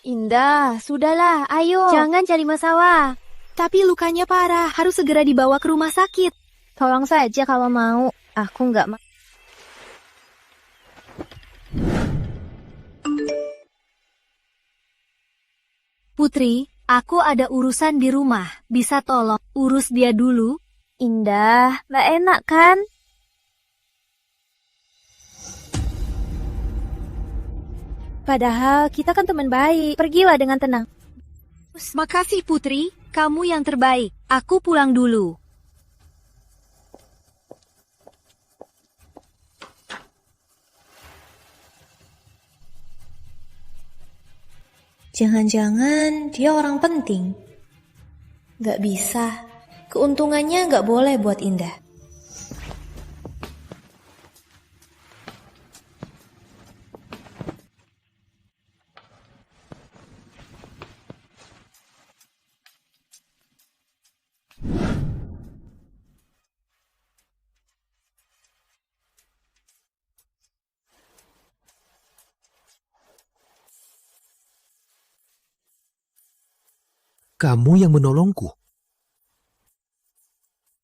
Indah, sudahlah, ayo. Jangan cari masalah. Tapi lukanya parah, harus segera dibawa ke rumah sakit. Tolong saja kalau mau. Aku nggak mau. Putri, aku ada urusan di rumah. Bisa tolong urus dia dulu? Indah, nggak enak kan? Padahal kita kan teman baik. Pergilah dengan tenang. Makasih Putri, kamu yang terbaik. Aku pulang dulu. Jangan-jangan dia orang penting. Nggak bisa. Keuntungannya nggak boleh buat Indah. Kamu yang menolongku.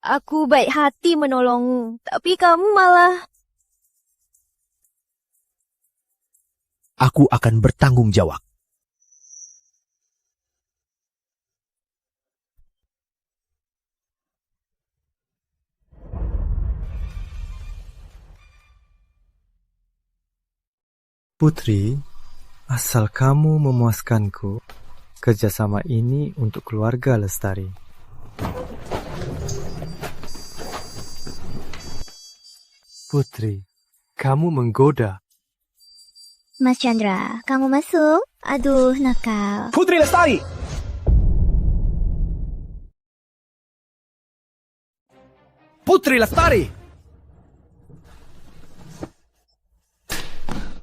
Aku baik hati menolongmu, tapi kamu malah... Aku akan bertanggung jawab. Putri, asal kamu memuaskanku, kerjasama ini untuk keluarga Lestari. Putri, kamu menggoda. Mas Chandra, kamu masuk? Aduh, nakal. Putri Lestari! Putri Lestari!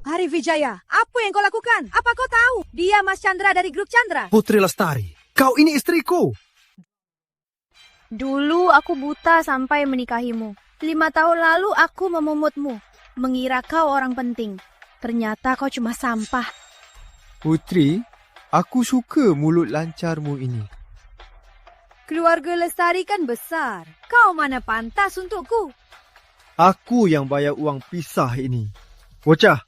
Arif Wijaya, apa yang kau lakukan? Apa kau tahu? Dia Mas Chandra dari grup Chandra. Putri Lestari, kau ini istriku. Dulu aku buta sampai menikahimu. 5 tahun lalu aku memumutmu, mengira kau orang penting. Ternyata kau cuma sampah. Putri, aku suka mulut lancarmu ini. Keluarga Lestari kan besar. Kau mana pantas untukku? Aku yang bayar uang pisah ini. Bocah,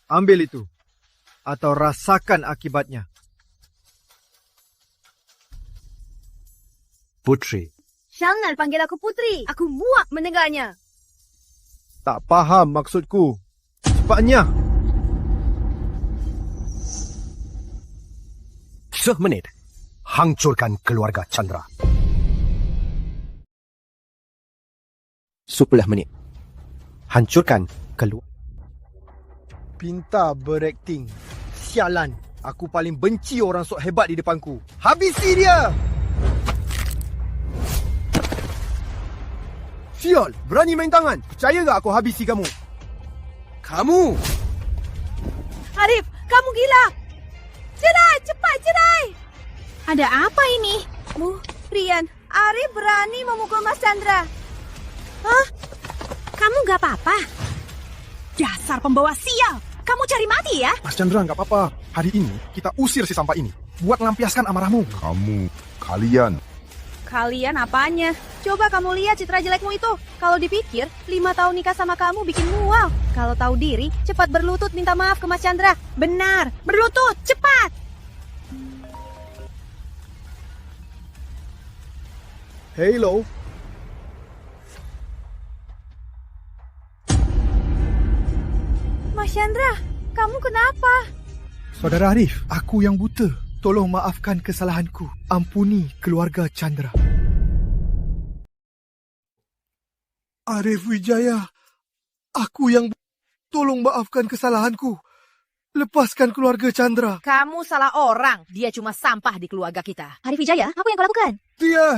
ambil itu. Atau rasakan akibatnya. Putri. Jangan panggil aku Putri. Aku muak mendengarnya. Tak faham maksudku. Cepatnya. Semenit. Hancurkan keluarga Chandra. 10 menit. Hancurkan keluarga. Pintar berakting. Sialan. Aku paling benci orang sok hebat di depanku. Habisi dia! Sial, berani main tangan. Percaya tak aku habisi kamu? Kamu! Arif, kamu gila. Cerai, cepat cerai. Ada apa ini? Rian, Arif berani memukul Mas Chandra. Hah? Kamu gak apa-apa? Dasar pembawa sial. Kamu cari mati ya? Mas Chandra, nggak apa-apa. Hari ini kita usir si sampah ini. Buat melampiaskan amarahmu. Kalian apanya? Coba kamu lihat citra jelekmu itu. Kalau dipikir, 5 tahun nikah sama kamu bikin mual. Kalau tahu diri, cepat berlutut minta maaf ke Mas Chandra. Benar, berlutut, cepat. Hello. Mas Chandra, kamu kenapa? Saudara Arif, aku yang buta. Tolong maafkan kesalahanku. Ampuni keluarga Chandra. Arif Wijaya, aku yang tolong maafkan kesalahanku. Lepaskan keluarga Chandra. Kamu salah orang. Dia cuma sampah di keluarga kita. Arif Wijaya, apa yang kau lakukan? Dia.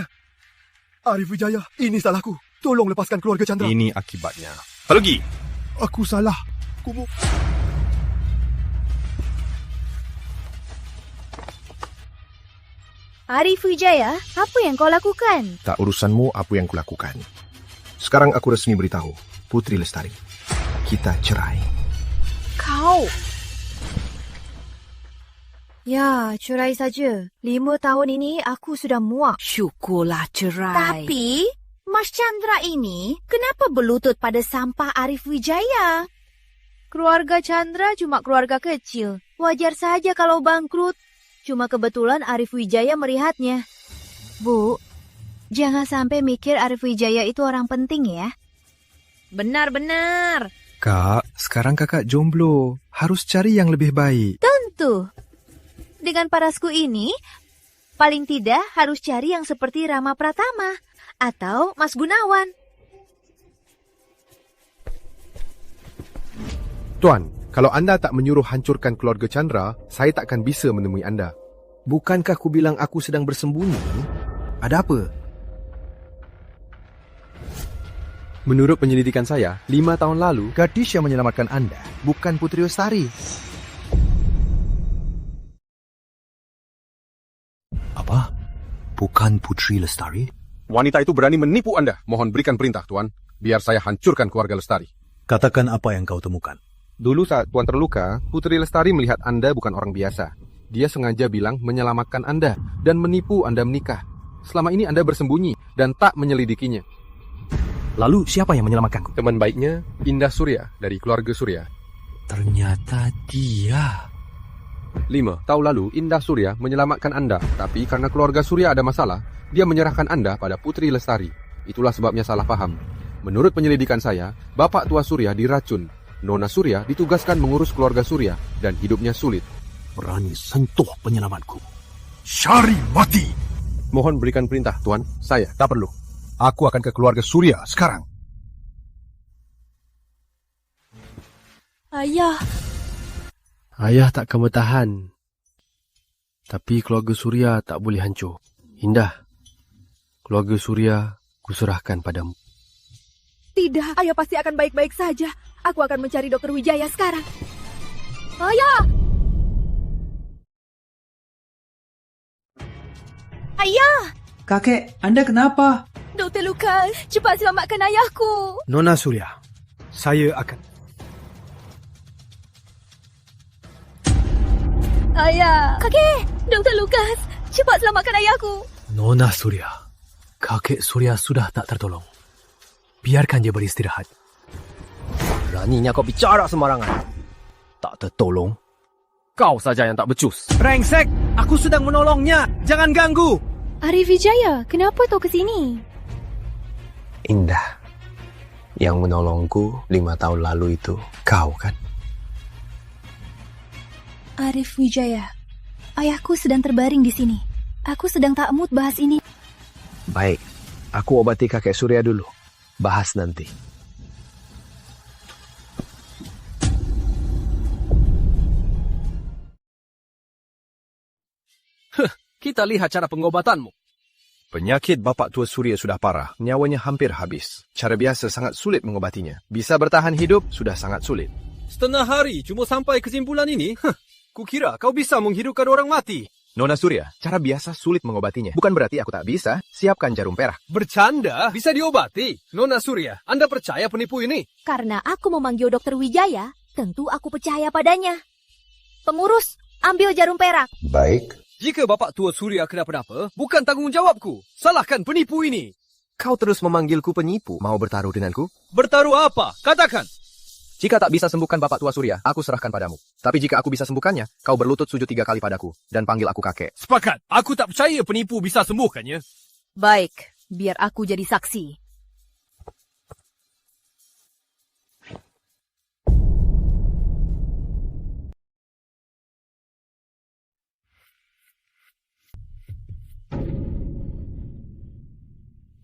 Arif Wijaya, ini salahku. Tolong lepaskan keluarga Chandra. Ini akibatnya. Pergi. Aku salah. Arif Wijaya, apa yang kau lakukan? Tak urusanmu apa yang kulakukan. Sekarang aku resmi beritahu, Putri Lestari, kita cerai. Kau. Ya, cerai saja. 5 tahun ini aku sudah muak. Syukurlah cerai. Tapi, Mas Chandra ini kenapa berlutut pada sampah Arif Wijaya? Keluarga Chandra cuma keluarga kecil. Wajar saja kalau bangkrut. Cuma kebetulan Arif Wijaya melihatnya. Bu, jangan sampai mikir Arif Wijaya itu orang penting ya. Benar-benar. Kak, sekarang kakak jomblo. Harus cari yang lebih baik. Tentu. Dengan parasku ini, paling tidak harus cari yang seperti Rama Pratama atau Mas Gunawan. Tuan, kalau anda tak menyuruh hancurkan keluarga Chandra, saya tak akan bisa menemui anda. Bukankah ku bilang aku sedang bersembunyi? Ada apa? Menurut penyelidikan saya, 5 tahun lalu, Gadis yang menyelamatkan anda bukan Putri Lestari. Apa? Bukan Putri Lestari? Wanita itu berani menipu anda. Mohon berikan perintah, Tuan. Biar saya hancurkan keluarga Lestari. Katakan apa yang kau temukan. Dulu saat Tuan terluka, Putri Lestari melihat anda bukan orang biasa. Dia sengaja bilang menyelamatkan anda dan menipu anda menikah. Selama ini anda bersembunyi dan tak menyelidikinya. Lalu siapa yang menyelamatkanku? Teman baiknya, Indah Surya dari keluarga Surya. Ternyata dia. 5 tahun lalu, Indah Surya menyelamatkan anda. Tapi karena keluarga Surya ada masalah, dia menyerahkan anda pada Putri Lestari. Itulah sebabnya salah paham. Menurut penyelidikan saya, Bapak tua Surya diracun. Nona Surya ditugaskan mengurus keluarga Surya dan hidupnya sulit. Berani sentuh penyelamatku. Syari mati! Mohon berikan perintah, Tuan. Saya Tak perlu. Aku akan ke keluarga Surya sekarang. Ayah, ayah tak akan bertahan. Tapi keluarga Surya tak boleh hancur. Indah, keluarga Surya kuserahkan padamu. tidak. Ayah pasti akan baik-baik saja. Aku akan mencari Dokter Wijaya sekarang. Ayah! Ayah! Kakek, Anda kenapa? Dokter Lukas, cepat selamatkan ayahku. Nona Surya, saya akan. Ayah! Kakek! Dokter Lukas, cepat selamatkan ayahku. Nona Surya. Kakek Surya sudah tak tertolong. Biarkan dia beristirahat. Beraninya kau bicara sembarangan. Tak tertolong. Kau saja yang tak becus. Brengsek, aku sedang menolongnya. Jangan ganggu. Arif Wijaya, kenapa kau kesini? Indah, yang menolongku 5 tahun lalu itu kau kan? Arif Wijaya, ayahku sedang terbaring di sini. Aku sedang tak mood bahas ini. Baik, aku obati kakek Surya dulu. Bahas nanti. Kita lihat cara pengobatanmu. Penyakit Bapak tua Surya sudah parah. Nyawanya hampir habis. Cara biasa sangat sulit mengobatinya. Bisa bertahan hidup sudah sangat sulit. Setengah hari cuma sampai kesimpulan ini? Kukira kau bisa menghidupkan orang mati. Nona Surya, cara biasa sulit mengobatinya. Bukan berarti aku tak bisa. Siapkan jarum perak. Bercanda? Bisa diobati? Nona Surya, Anda percaya penipu ini? Karena aku memanggil Dokter Wijaya, tentu aku percaya padanya. Pengurus, ambil jarum perak. Baik. Jika Bapak tua Surya kenapa-napa, bukan tanggungjawabku. Salahkan penipu ini. Kau terus memanggilku penipu. Mau bertaruh denganku? Bertaruh apa? Katakan. Jika tak bisa sembuhkan Bapak tua Surya, aku serahkan padamu. Tapi jika aku bisa sembuhkannya, kau berlutut sujud 3 kali padaku. Dan panggil aku kakek. Sepakat. Aku tak percaya penipu bisa sembuhkannya. Baik, biar aku jadi saksi.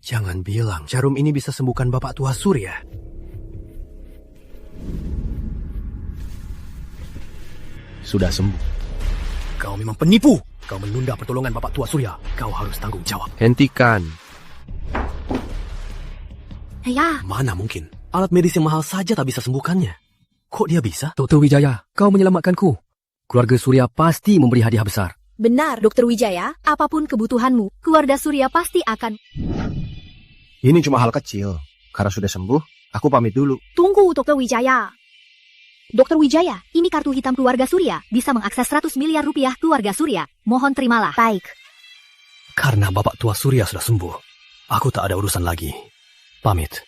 Jangan bilang jarum ini bisa sembuhkan Bapak tua Surya. Sudah sembuh. Kau memang penipu. Kau menunda pertolongan Bapak tua Surya. Kau harus tanggung jawab. Hentikan. Ayah, Mana mungkin? Alat medis yang mahal saja tak bisa sembuhkannya. Kok dia bisa? Dr. Wijaya, kau menyelamatkanku. Keluarga Surya pasti memberi hadiah besar. benar Dokter Wijaya, apapun kebutuhanmu, keluarga Surya pasti akan... Ini cuma hal kecil. Karena sudah sembuh, aku pamit dulu. Tunggu Dokter Wijaya. Dr. Wijaya, ini kartu hitam keluarga Surya. Bisa mengakses 100 miliar rupiah keluarga Surya. Mohon terimalah. Baik. Karena Bapak tua Surya sudah sembuh, aku tak ada urusan lagi. Pamit.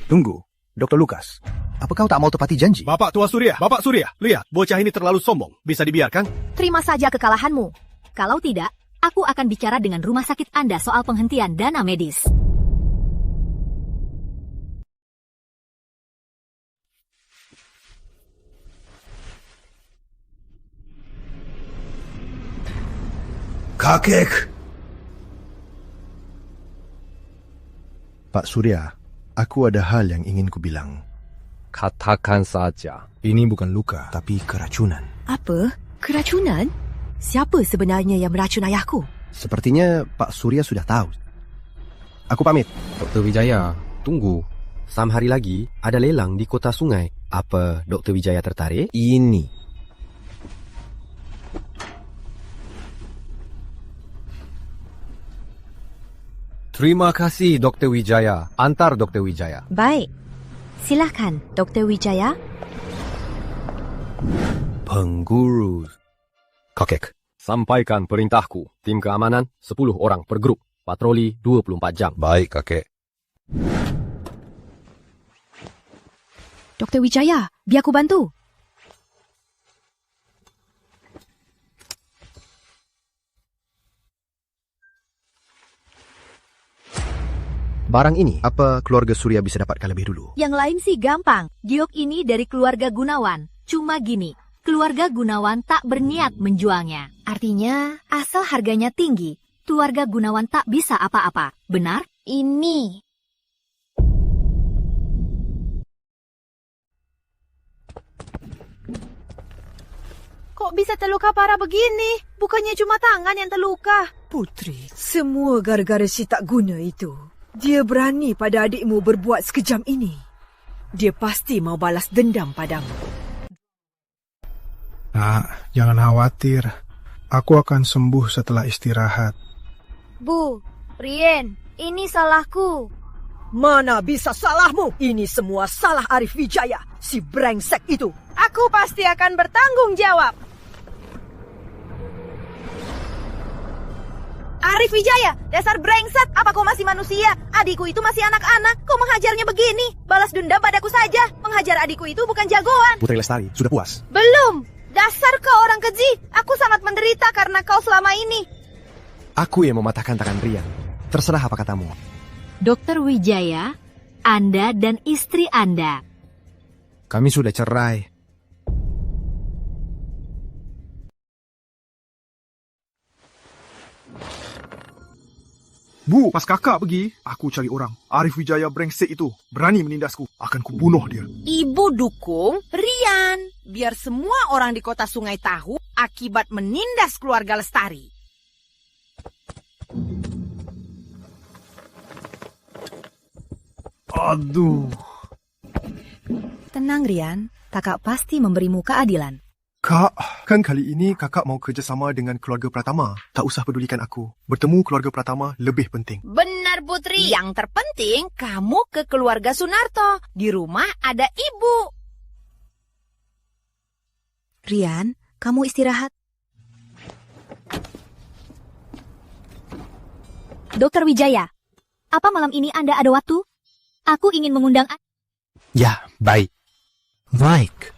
Tunggu, Dr. Lukas. Apa kau tak mau tepati janji? Bapak tua Surya, Bapak Surya, lihat, bocah ini terlalu sombong. Bisa dibiarkan? Terima saja kekalahanmu. Kalau tidak, aku akan bicara dengan rumah sakit Anda soal penghentian dana medis. Kakek! Pak Surya, aku ada hal yang ingin ku bilang. Katakan saja. Ini bukan luka, tapi keracunan. Apa? Keracunan? Siapa sebenarnya yang meracun ayahku? Sepertinya Pak Surya sudah tahu. Aku pamit. Dr. Wijaya, tunggu. 6 hari lagi ada lelang di Kota Sungai. Apa Dr. Wijaya tertarik? Ini. Terima kasih, Dr. Wijaya. Antar Dr. Wijaya. Baik. Silakan, Dr. Wijaya. Pengguru. Kakek. Sampaikan perintahku. Tim keamanan 10 orang per grup. Patroli 24 jam. Baik, kakek. Dr. Wijaya, biar aku bantu. Barang ini, apa keluarga Surya bisa dapatkan lebih dulu? Yang lain sih gampang. Giok ini dari keluarga Gunawan. Cuma gini, keluarga Gunawan tak berniat menjualnya. Artinya, asal harganya tinggi, keluarga Gunawan tak bisa apa-apa. Benar? Ini. Kok bisa terluka parah begini? Bukannya cuma tangan yang terluka. Putri, semua gara-gara si tak guna itu. Dia berani pada adikmu berbuat sekejam ini. Dia pasti mau balas dendam padamu. Nak, jangan khawatir. Aku akan sembuh setelah istirahat. Bu, Rien, ini salahku. Mana bisa salahmu? Ini semua salah Arif Wijaya, si brengsek itu. Aku pasti akan bertanggung jawab. Arif Wijaya, dasar brengsek. Apa kau masih manusia? Adikku itu masih anak-anak. Kau menghajarnya begini. Balas dendam padaku saja. Menghajar adikku itu bukan jagoan. Putri Lestari, sudah puas? Belum. Dasar kau orang keji. Aku sangat menderita karena kau selama ini. Aku yang mematahkan tangan Rian. Terserah apa katamu. Dr. Wijaya, Anda dan istri Anda. Kami sudah cerai. Bu, pas kakak pergi, aku cari orang. Arif Wijaya brengsek itu berani menindasku. Akan kubunuh dia. Ibu dukung Rian. Biar semua orang di kota Sungai tahu akibat menindas keluarga Lestari. Aduh. Tenang, Rian. Kakak pasti memberimu keadilan. Kak, kan kali ini kakak mau kerjasama dengan keluarga Pratama. Tak usah pedulikan aku. Bertemu keluarga Pratama lebih penting. Benar, Putri. Yang terpenting, kamu ke keluarga Sunarto. Di rumah ada ibu. Rian, kamu istirahat. Dr. Wijaya, apa malam ini Anda ada waktu? Aku ingin mengundang... Ya, baik. Baik.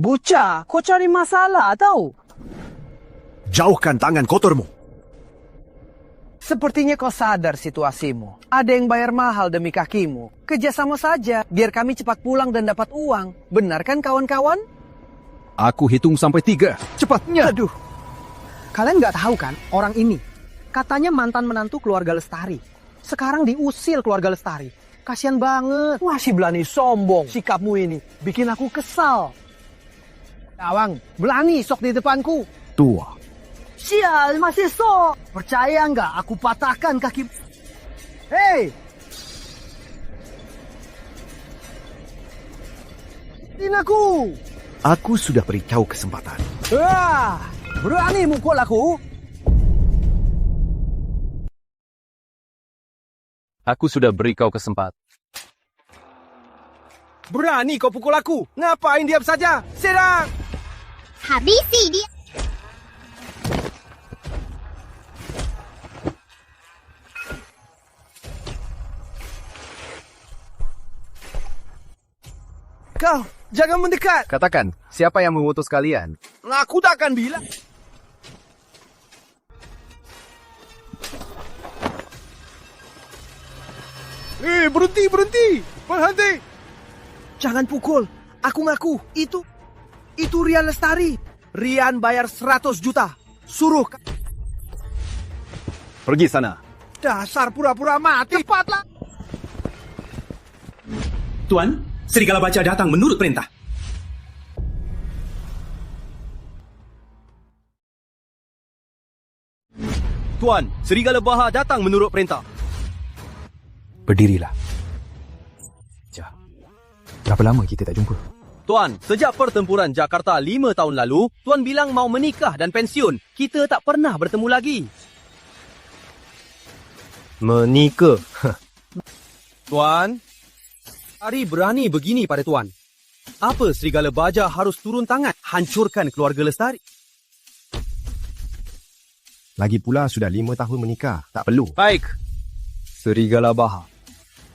Bocah, kau cari masalah tau? Jauhkan tangan kotormu. Sepertinya kau sadar situasimu. Ada yang bayar mahal demi kakimu. Kerjasama saja, biar kami cepat pulang dan dapat uang. Benar kan kawan-kawan? Aku hitung sampai 3. Cepatnya. Aduh. Kalian nggak tahu kan orang ini? Katanya mantan menantu keluarga Lestari. Sekarang diusir keluarga Lestari. Kasian banget. Wah, si Belani sombong. Sikapmu ini bikin aku kesal. Awang, berani sok di depanku. Tua. Sial, masih sok. Percaya nggak aku patahkan kaki... Hei! Tin aku! Aku sudah beri kau kesempatan. Berani mukul aku? Aku sudah beri kau kesempatan. Berani kau pukul aku? Ngapain diam saja? Serang! Habisi dia. Kau, jangan mendekat. Katakan, siapa yang mengutus kalian? Aku tak akan bilang. Berhenti! Berhenti! Jangan pukul. Aku ngaku. Itu Rian Lestari. Rian bayar 100 juta. Suruh. Pergi sana. Dasar pura-pura mati. Cepatlah. Tuan, Serigala Baja datang menurut perintah. Tuan, Serigala Baja datang menurut perintah. Berdirilah. Berapa lama kita tak jumpa? Tuan, sejak pertempuran Jakarta 5 tahun lalu, Tuan bilang mau menikah dan pensiun. Kita tak pernah bertemu lagi. Menikah? Tuan, Ari berani begini pada Tuan. Apa Serigala Baja harus turun tangan hancurkan keluarga Lestari? Lagi pula sudah 5 tahun menikah. Tak perlu. Baik. Serigala Baja.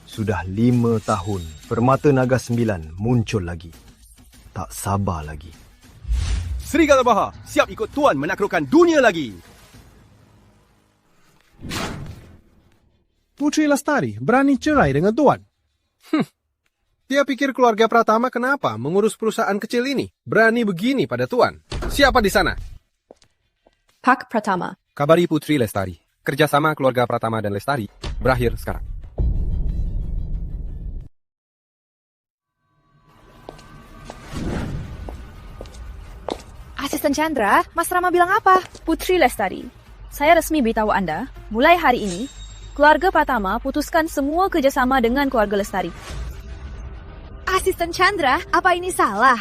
Sudah 5 tahun. Permata Naga 9 muncul lagi. Tak sabar lagi. Serigala Baja, siap ikut Tuan menaklukkan dunia lagi. Putri Lestari berani cerai dengan Tuan. Dia pikir keluarga Pratama kenapa mengurus perusahaan kecil ini? Berani begini pada Tuan. Siapa di sana? Pak Pratama. Kabari Putri Lestari. Kerjasama keluarga Pratama dan Lestari berakhir sekarang. Asisten Chandra, Mas Rama bilang apa? Putri Lestari, saya resmi beritahu Anda, mulai hari ini, keluarga Pratama putuskan semua kerjasama dengan keluarga Lestari. Asisten Chandra, apa ini salah?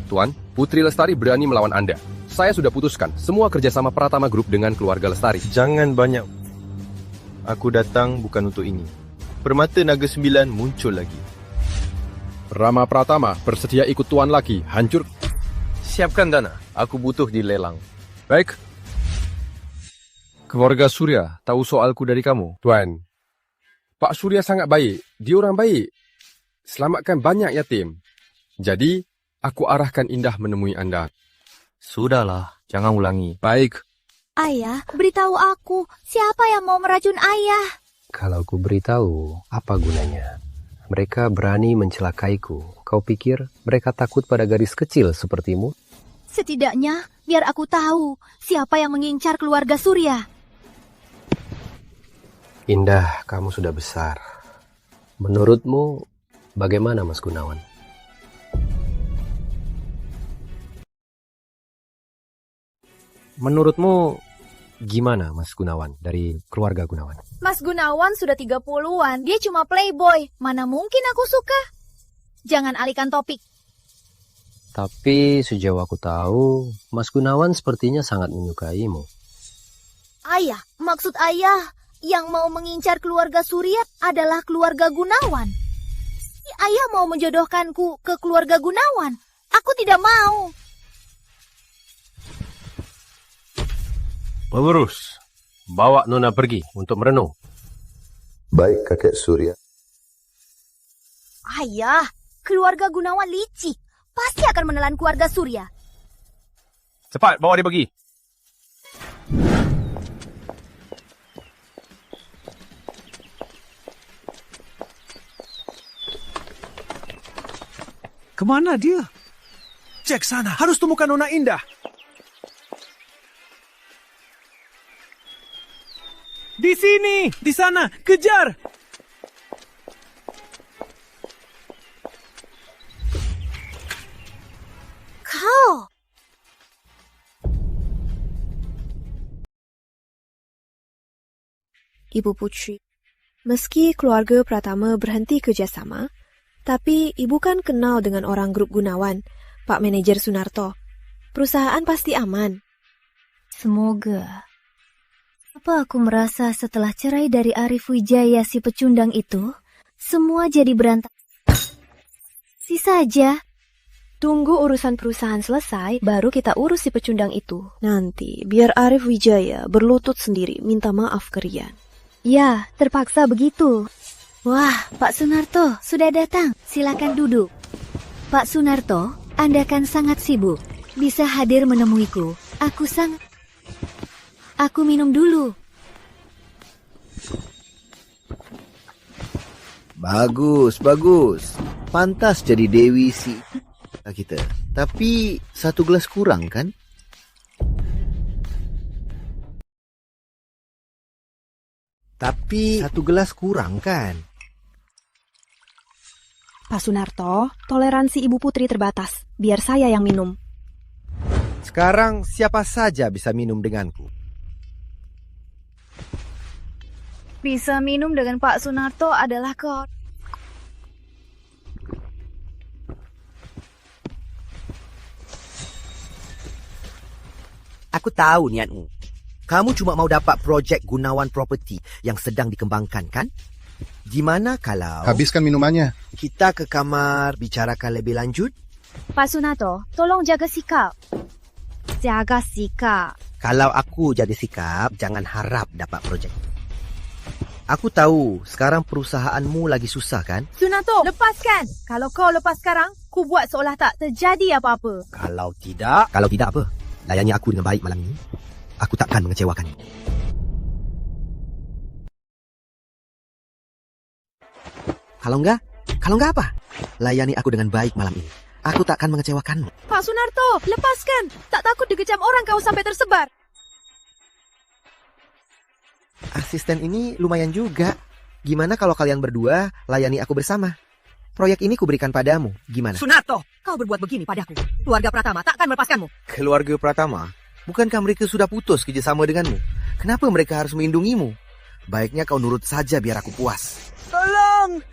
Tuan, Putri Lestari berani melawan Anda. Saya sudah putuskan semua kerjasama Pratama Group dengan keluarga Lestari. Jangan banyak. Aku datang bukan untuk ini. Permata Naga 9 muncul lagi. Rama Pratama bersedia ikut Tuan lagi. Hancur. Siapkan dana. Aku butuh di lelang. Baik. Keluarga Surya tahu soalku dari kamu. Tuan, Pak Surya sangat baik. Dia orang baik. Selamatkan banyak yatim. Jadi, aku arahkan Indah menemui Anda. Sudahlah, jangan ulangi. Baik. Ayah, beritahu aku, siapa yang mau meracun ayah? Kalau ku beritahu, apa gunanya? Mereka berani mencelakaiku. Kau pikir mereka takut pada gadis kecil sepertimu? Setidaknya, biar aku tahu siapa yang mengincar keluarga Surya. Indah, kamu sudah besar. Menurutmu, bagaimana Mas Gunawan? Menurutmu, gimana Mas Gunawan dari keluarga Gunawan? Mas Gunawan sudah 30-an, dia cuma playboy. Mana mungkin aku suka? Jangan alihkan topik. Tapi sejauh aku tahu, Mas Gunawan sepertinya sangat menyukaimu. Ayah, maksud ayah yang mau mengincar keluarga Surya adalah keluarga Gunawan. Ayah mau menjodohkanku ke keluarga Gunawan. Aku tidak mau. Pengurus, bawa Nona pergi untuk merenung. Baik, kakek Surya. Ayah, keluarga Gunawan licik. Pasti akan menelan keluarga Surya. Cepat, bawa dia pergi. Kemana dia? Cek sana, harus temukan Nona Indah. Di sini, di sana, kejar! Kau! Ibu Putri, meski keluarga Pratama berhenti kerjasama, tapi ibu kan kenal dengan orang grup Gunawan. Pak Manajer Sunarto. Perusahaan pasti aman. Semoga. Apa aku merasa setelah cerai dari Arif Wijaya si pecundang itu, semua jadi berantakan? Saja. Tunggu urusan perusahaan selesai, baru kita urus si pecundang itu. Nanti, biar Arif Wijaya berlutut sendiri minta maaf ke Rian. Ya, terpaksa begitu. Wah, Pak Sunarto sudah datang. Silakan duduk. Pak Sunarto, Anda kan sangat sibuk. Bisa hadir menemuiku. Aku minum dulu. Bagus. Pantas jadi Dewi kita. Tapi 1 gelas kurang kan? Tapi 1 gelas kurang kan? Pak Sunarto, toleransi Ibu Putri terbatas. Biar saya yang minum. Sekarang siapa saja bisa minum denganku? Bisa minum dengan Pak Sunarto adalah kau. Aku tahu niatmu. Kamu cuma mau dapat projek Gunawan Property yang sedang dikembangkan, kan? Gimana kalau... Habiskan minumannya. Kita ke kamar bicarakan lebih lanjut? Pak Sunarto, tolong jaga sikap. Jaga sikap. Kalau aku jadi sikap, jangan harap dapat projek. Aku tahu sekarang perusahaanmu lagi susah, kan? Sunarto, lepaskan. Kalau kau lepas sekarang, ku buat seolah tak terjadi apa-apa. Kalau tidak apa? Layani aku dengan baik malam ini. Aku takkan mengecewakanmu. Kalau enggak apa? Layani aku dengan baik malam ini. Aku takkan mengecewakanmu. Pak Sunarto, lepaskan. Tak takut dikecam orang kau sampai tersebar. Asisten ini lumayan juga. Gimana kalau kalian berdua layani aku bersama? Proyek ini kuberikan padamu. Gimana? Sunarto, kau berbuat begini padaku. Keluarga Pratama takkan melepaskanmu. Keluarga Pratama? Bukankah mereka sudah putus kerjasama denganmu? Kenapa mereka harus melindungimu? Baiknya kau nurut saja biar aku puas. Tolong!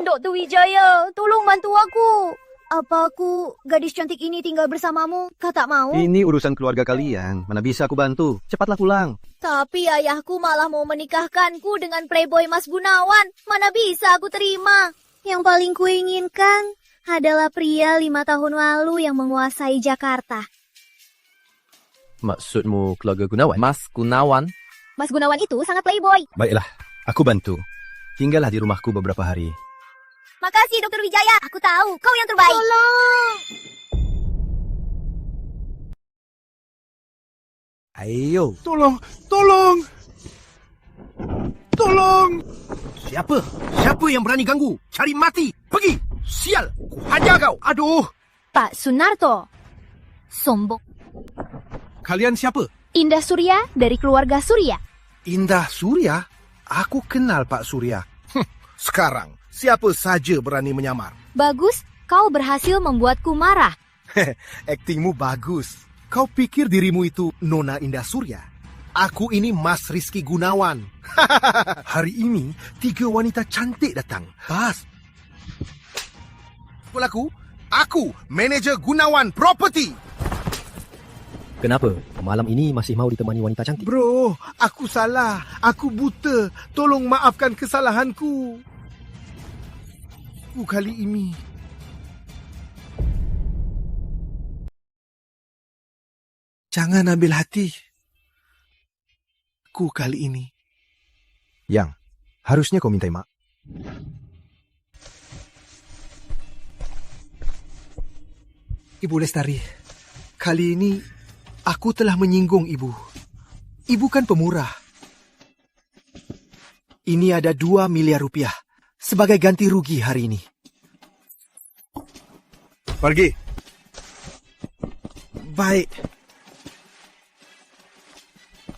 Dr. Wijaya, tolong bantu aku. Apa aku, gadis cantik ini tinggal bersamamu? Kau tak mau? Ini urusan keluarga kalian. Mana bisa aku bantu? Cepatlah pulang. Tapi ayahku malah mau menikahkanku dengan playboy Mas Gunawan. Mana bisa aku terima? Yang paling kuinginkan adalah pria 5 tahun lalu yang menguasai Jakarta. Maksudmu keluarga Gunawan? Mas Gunawan? Mas Gunawan itu sangat playboy. Baiklah, aku bantu. Tinggallah di rumahku beberapa hari. Makasih, Dr. Wijaya. Aku tahu, kau yang terbaik. Tolong! Ayo. Tolong! Siapa yang berani ganggu? Cari mati! Pergi! Sial! Ku hajar kau! Aduh! Pak Sunarto. Sombong. Kalian siapa? Indah Surya dari keluarga Surya. Indah Surya? Aku kenal Pak Surya. Sekarang, siapa saja berani menyamar? Bagus, kau berhasil membuatku marah. Aktingmu bagus. Kau pikir dirimu itu Nona Indah Surya? Aku ini Mas Rizky Gunawan. Hari ini 3 wanita cantik datang. Pas. Aku manajer Gunawan Property. Kenapa? Malam ini masih mau ditemani wanita cantik? Bro, aku salah. Aku buta. Tolong maafkan kesalahanku. Kali ini. Jangan ambil hati. Kali ini. Yang, harusnya kau minta maaf. Ibu Lestari, kali ini aku telah menyinggung ibu. Ibu kan pemurah. Ini ada 2 miliar rupiah sebagai ganti rugi hari ini. Pergi. Baik.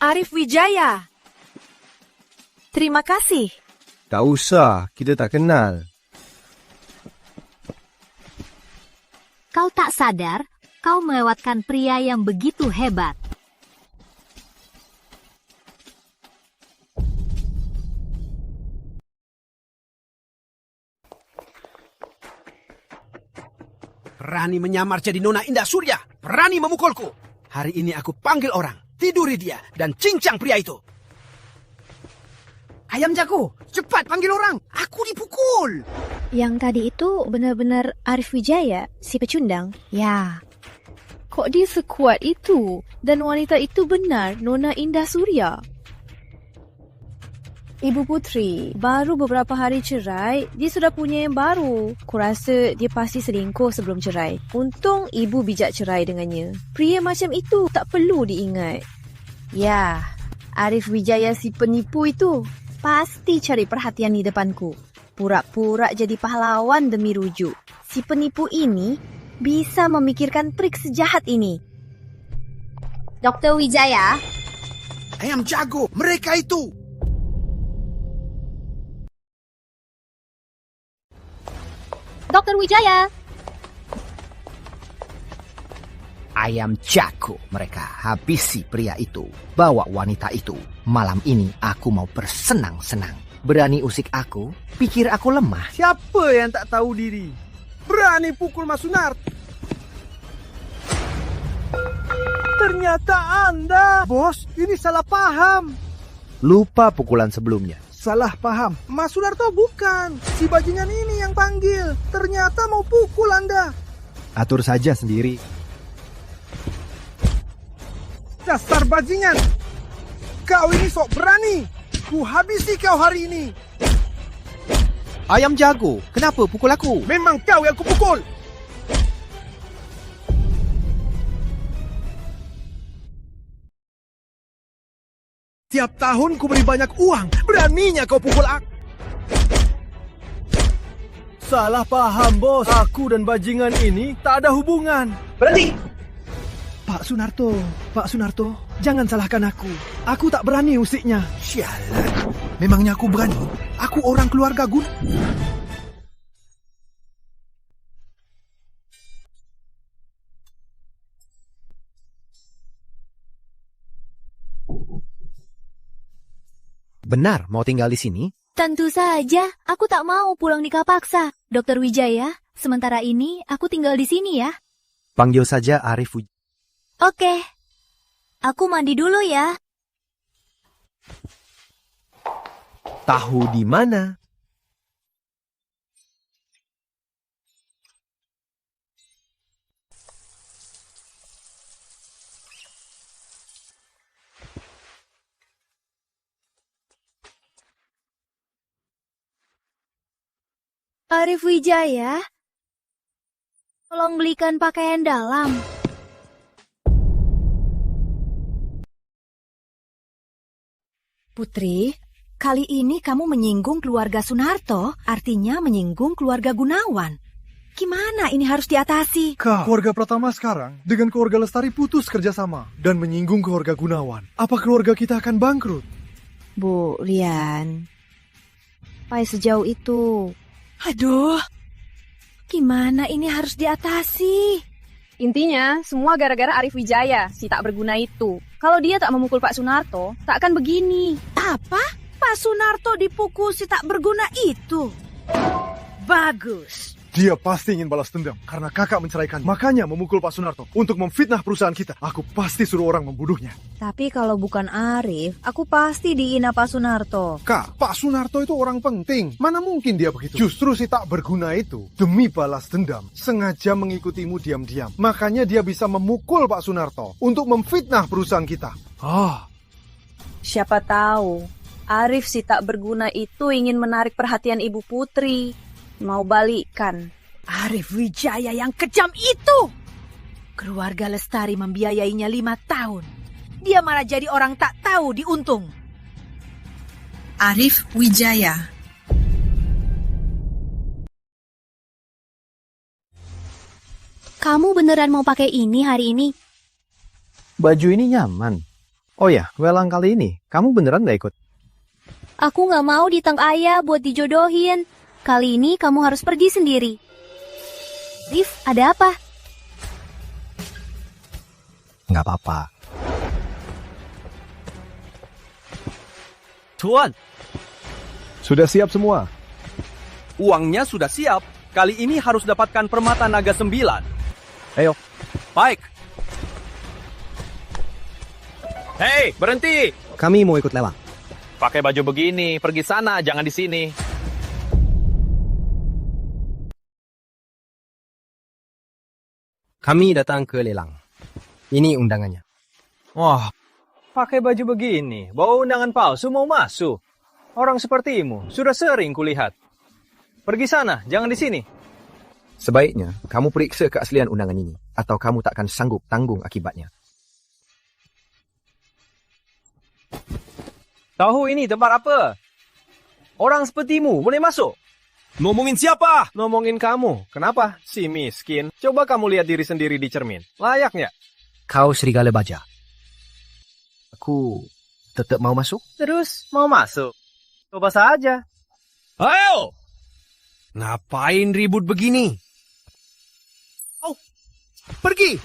Arif Wijaya. Terima kasih. Tak usah, kita tak kenal. Kau tak sadar, kau melewatkan pria yang begitu hebat. Berani menyamar jadi Nona Indah Surya. Berani memukulku. Hari ini aku panggil orang. Tiduri dia dan cincang pria itu. Ayam jago, cepat panggil orang. Aku dipukul. Yang tadi itu benar-benar Arif Wijaya, si pecundang. Ya. Kok dia sekuat itu? Dan wanita itu benar Nona Indah Surya. Ibu Putri, baru beberapa hari cerai, dia sudah punya yang baru. Kurasa dia pasti selingkuh sebelum cerai. Untung ibu bijak cerai dengannya. Pria macam itu tak perlu diingat. Ya, Arif Wijaya si penipu itu pasti cari perhatian di depanku. Pura-pura jadi pahlawan demi rujuk. Si penipu ini bisa memikirkan trik sejahat ini. Dr. Wijaya. Ayam jago, mereka itu. Dr. Wijaya. Ayam jago mereka. Habisi pria itu. Bawa wanita itu. Malam ini aku mau bersenang-senang. Berani usik aku? Pikir aku lemah? Siapa yang tak tahu diri? Berani pukul Mas Sunar. Ternyata Anda. Bos, ini salah paham. Lupa pukulan sebelumnya. Salah paham. Mas Sunarto bukan. Si bajingan ini yang panggil. Ternyata mau pukul Anda. Atur saja sendiri. Dasar bajingan. Kau ini sok berani. Ku habisi kau hari ini. Ayam jago, kenapa pukul aku? Memang kau yang kupukul. Tiap tahun ku beri banyak uang. Beraninya kau pukul aku. Salah paham, bos. Aku dan bajingan ini tak ada hubungan. Berhenti! Pak Sunarto, jangan salahkan aku. Aku tak berani usiknya. Sialan, memangnya aku berani? Aku orang keluarga Gun. Benar mau tinggal di sini? Tentu saja, aku tak mau pulang nikah paksa. Dr. Wijaya, sementara ini aku tinggal di sini ya. Panggil saja Arif Wijaya. Oke, aku mandi dulu ya. Tahu di mana? Arif Wijaya, tolong belikan pakaian dalam. Putri, kali ini kamu menyinggung keluarga Sunarto, artinya menyinggung keluarga Gunawan. Gimana ini harus diatasi? Kak, keluarga Pratama sekarang dengan keluarga Lestari putus kerjasama dan menyinggung keluarga Gunawan. Apa keluarga kita akan bangkrut? Bu, Rian, sampai sejauh itu. Aduh, gimana ini harus diatasi? Intinya, semua gara-gara Arif Wijaya, si tak berguna itu. Kalau dia tak memukul Pak Sunarto, tak akan begini. Apa? Pak Sunarto dipukul si tak berguna itu? Bagus. Dia pasti ingin balas dendam karena kakak menceraikan. Makanya memukul Pak Sunarto untuk memfitnah perusahaan kita. Aku pasti suruh orang membunuhnya. Tapi kalau bukan Arif, aku pasti dihina Pak Sunarto. Kak, Pak Sunarto itu orang penting. Mana mungkin dia begitu? Justru si tak berguna itu, demi balas dendam, sengaja mengikutimu diam-diam. Makanya dia bisa memukul Pak Sunarto untuk memfitnah perusahaan kita. Siapa tahu, Arif si tak berguna itu ingin menarik perhatian Ibu Putri. Mau balikan. Arif Wijaya yang kejam itu. Keluarga Lestari membiayainya 5 tahun. Dia malah jadi orang tak tahu diuntung. Arif Wijaya. Kamu beneran mau pakai ini hari ini? Baju ini nyaman. Oh ya, welang kali ini, kamu beneran gak ikut? Aku gak mau ditang ayah buat dijodohin. Kali ini kamu harus pergi sendiri. Rif, ada apa? Nggak apa-apa. Tuan, sudah siap semua? Uangnya sudah siap. Kali ini harus dapatkan permata naga 9. Ayo. Baik. Hei, berhenti. Kami mau ikut lelang. Pakai baju begini, pergi sana, jangan di sini. Kami datang ke lelang. Ini undangannya. Wah, pakai baju begini, bawa undangan palsu mau masuk. Orang sepertimu sudah sering kulihat. Pergi sana, jangan di sini. Sebaiknya kamu periksa keaslian undangan ini, atau kamu tak akan sanggup tanggung akibatnya. Tahu ini tempat apa? Orang sepertimu boleh masuk. Ngomongin siapa? Ngomongin kamu. Kenapa? Si miskin. Coba kamu lihat diri sendiri di cermin. Layak nggak? Kau serigala baja. Aku tetap mau masuk? Terus mau masuk? Coba saja. Ayo! Ngapain ribut begini? Oh, pergi!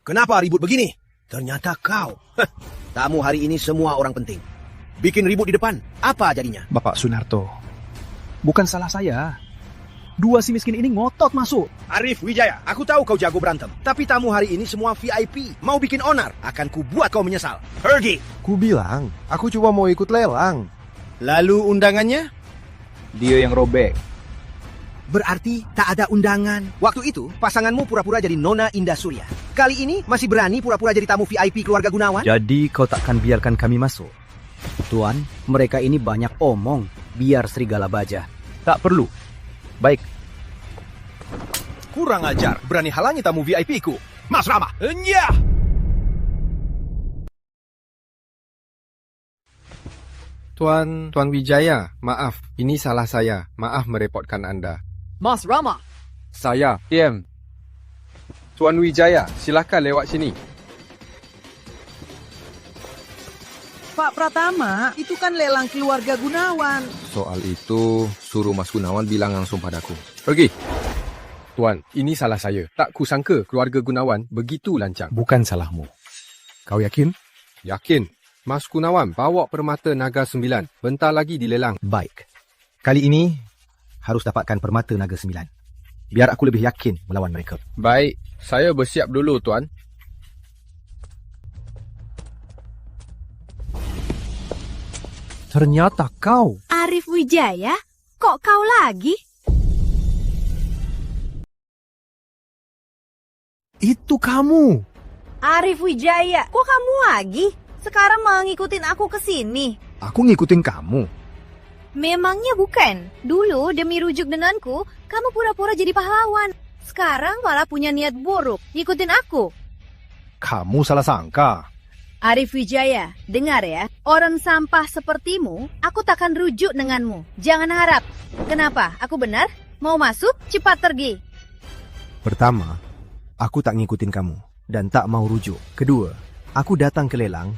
Kenapa ribut begini? Ternyata kau. Tamu hari ini semua orang penting. Bikin ribut di depan, apa jadinya? Bapak Sunarto, bukan salah saya. Dua si miskin ini ngotot masuk. Arif Wijaya, aku tahu kau jago berantem. Tapi tamu hari ini semua VIP. Mau bikin onar, akan kubuat kau menyesal. Pergi! Ku bilang, aku cuma mau ikut lelang. Lalu undangannya? Dia yang robek. Berarti tak ada undangan. Waktu itu, pasanganmu pura-pura jadi Nona Indah Surya. Kali ini masih berani pura-pura jadi tamu VIP keluarga Gunawan? Jadi kau takkan biarkan kami masuk? Tuan, mereka ini banyak omong. Biar serigala baja. Tak perlu. Baik. Kurang ajar, berani halangi tamu VIP ku. Mas Rama, enyah! Tuan Wijaya, maaf. Ini salah saya. Maaf merepotkan Anda. Mas Rama. Saya, PM. Tuan Wijaya, silakan lewat sini. Pak Pratama, itu kan lelang keluarga Gunawan. Soal itu, suruh Mas Gunawan bilang langsung padaku. Pergi. Tuan, ini salah saya. Tak kusangka keluarga Gunawan begitu lancang. Bukan salahmu. Kau yakin? Yakin. Mas Gunawan bawa permata naga 9. Bentar lagi dilelang. Baik. Kali ini harus dapatkan permata naga 9. Biar aku lebih yakin melawan mereka. Baik. Saya bersiap dulu, Tuan. Ternyata kau. Arif Wijaya? Kok kau lagi? Itu kamu. Arif Wijaya, kok kamu lagi? Sekarang malah ngikutin aku ke sini. Aku ngikutin kamu. Memangnya bukan? Dulu demi rujuk denganku, kamu pura-pura jadi pahlawan. Sekarang malah punya niat buruk, ngikutin aku. Kamu salah sangka. Arif Wijaya, dengar ya. Orang sampah sepertimu, aku takkan rujuk denganmu. Jangan harap. Kenapa? Aku benar? Mau masuk? Cepat pergi. Pertama, aku tak ngikutin kamu dan tak mau rujuk. Kedua, aku datang ke lelang,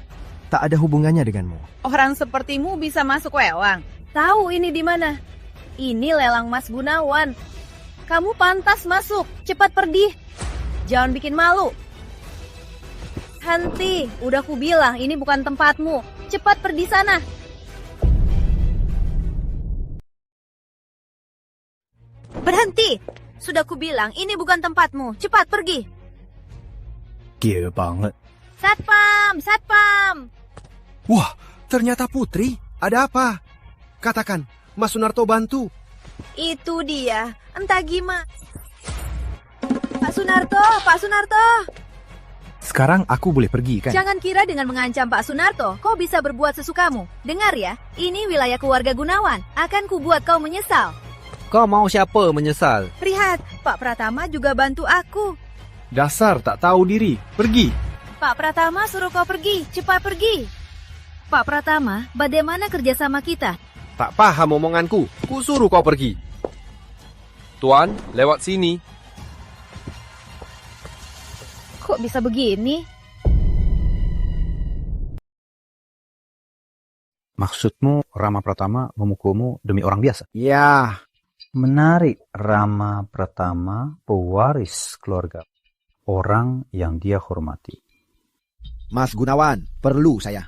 tak ada hubungannya denganmu. Orang sepertimu bisa masuk lelang. Tahu ini di mana? Ini lelang Mas Gunawan. Kamu pantas masuk. Cepat pergi. Jangan bikin malu. Henti, udah ku bilang ini bukan tempatmu. Cepat pergi sana. Berhenti. Sudah ku bilang ini bukan tempatmu. Cepat pergi. Gila banget. Satpam, satpam. Wah, ternyata Putri. Ada apa? Katakan, Mas Sunarto bantu. Itu dia. Entah gimana. Pak Sunarto, Pak Sunarto. Sekarang aku boleh pergi kan? Jangan kira dengan mengancam Pak Sunarto, kau bisa berbuat sesukamu. Dengar ya, ini wilayah keluarga Gunawan. Akan kubuat kau menyesal. Kau mau siapa menyesal? Lihat, Pak Pratama juga bantu aku. Dasar tak tahu diri. Pergi. Pak Pratama suruh kau pergi. Cepat pergi. Pak Pratama, bagaimana kerjasama kita? Tak paham omonganku. Ku suruh kau pergi. Tuan, lewat sini. Kok bisa begini? Maksudmu Rama Pratama memukulmu demi orang biasa? Ya, menarik. Rama Pratama pewaris keluarga. Orang yang dia hormati. Mas Gunawan, perlu saya.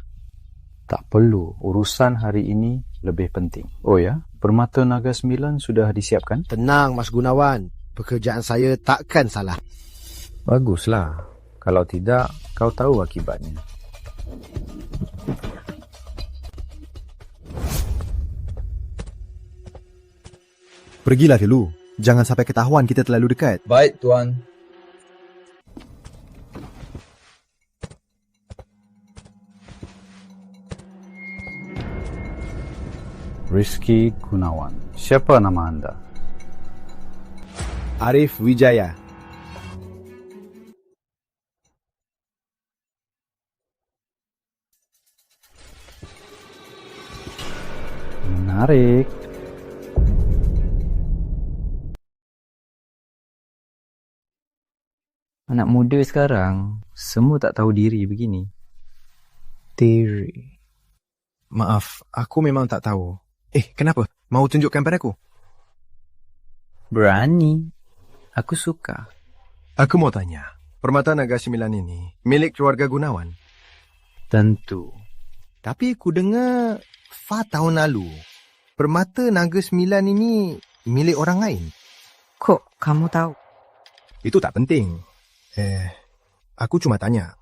Tak perlu, urusan hari ini lebih penting. Oh ya, permata naga 9 sudah disiapkan? Tenang Mas Gunawan, pekerjaan saya takkan salah. Baguslah. Kalau tidak, kau tahu akibatnya. Pergilah dulu. Jangan sampai ketahuan kita terlalu dekat. Baik, Tuan. Rizky Gunawan. Siapa nama anda? Arif Wijaya. Menarik. Anak muda sekarang, semua tak tahu diri begini. Diri. Maaf, aku memang tak tahu. Kenapa? Mau tunjukkan padaku? Berani. Aku suka. Aku mau tanya, permata naga 9 ini milik keluarga Gunawan? Tentu. Tapi ku dengar 4 tahun lalu, permata naga 9 ini milik orang lain. Kok kamu tahu? Itu tak penting. Aku cuma tanya,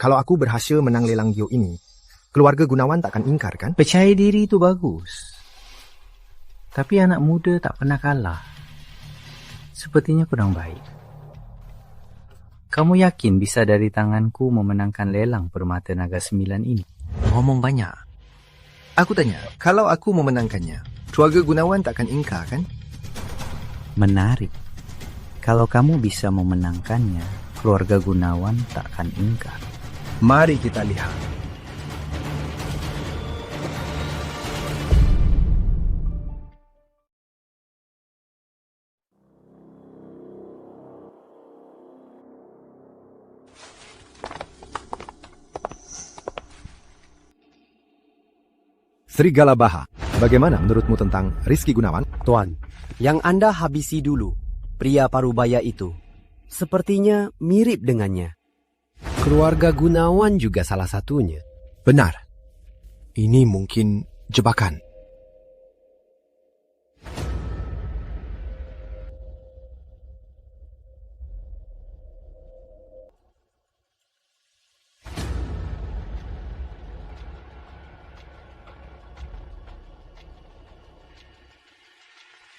kalau aku berhasil menang lelang Gio ini, keluarga Gunawan takkan ingkar kan? Percaya diri itu bagus. Tapi anak muda tak pernah kalah. Sepertinya kurang baik. Kamu yakin bisa dari tanganku memenangkan lelang permata naga 9 ini? Ngomong banyak. Aku tanya, kalau aku memenangkannya, keluarga Gunawan takkan ingkar kan? Menarik. Kalau kamu bisa memenangkannya, keluarga Gunawan takkan ingkar. Mari kita lihat. Serigala Baha, bagaimana menurutmu tentang Rizky Gunawan? Tuan, yang Anda habisi dulu, pria parubaya itu. Sepertinya mirip dengannya. Keluarga Gunawan juga salah satunya. Benar. Ini mungkin jebakan.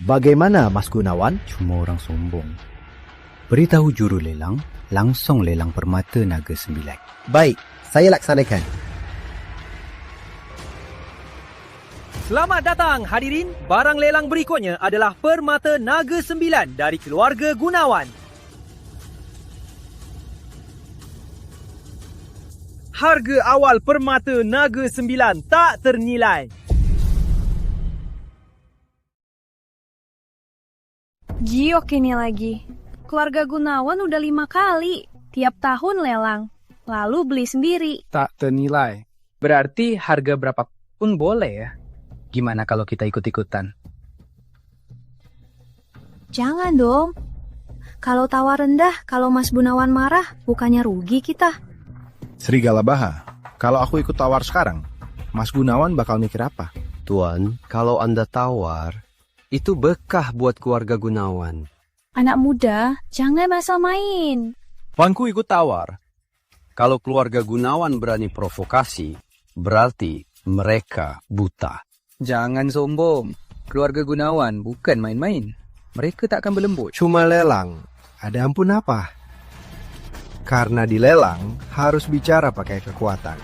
Bagaimana Mas Gunawan? Cuma orang sombong. Beritahu juru lelang, langsung lelang permata naga 9. Baik, saya laksanakan. Selamat datang hadirin. Barang lelang berikutnya adalah permata naga 9 dari keluarga Gunawan. Harga awal permata naga 9 tak ternilai. Giok ini lagi. Keluarga Gunawan udah 5 kali. Tiap tahun lelang. Lalu beli sendiri. Tak ternilai. Berarti harga berapapun boleh ya? Gimana kalau kita ikut-ikutan? Jangan dong. Kalau tawar rendah, kalau Mas Gunawan marah, bukannya rugi kita. Serigala Baha, kalau aku ikut tawar sekarang, Mas Gunawan bakal mikir apa? Tuan, kalau Anda tawar, itu bekah buat keluarga Gunawan. Anak muda, jangan asal main. Tuanku ikut tawar. Kalau keluarga Gunawan berani provokasi, berarti mereka buta. Jangan sombong. Keluarga Gunawan bukan main-main. Mereka tak akan berlembut. Cuma lelang, ada ampun apa? Karena di lelang harus bicara pakai kekuatan.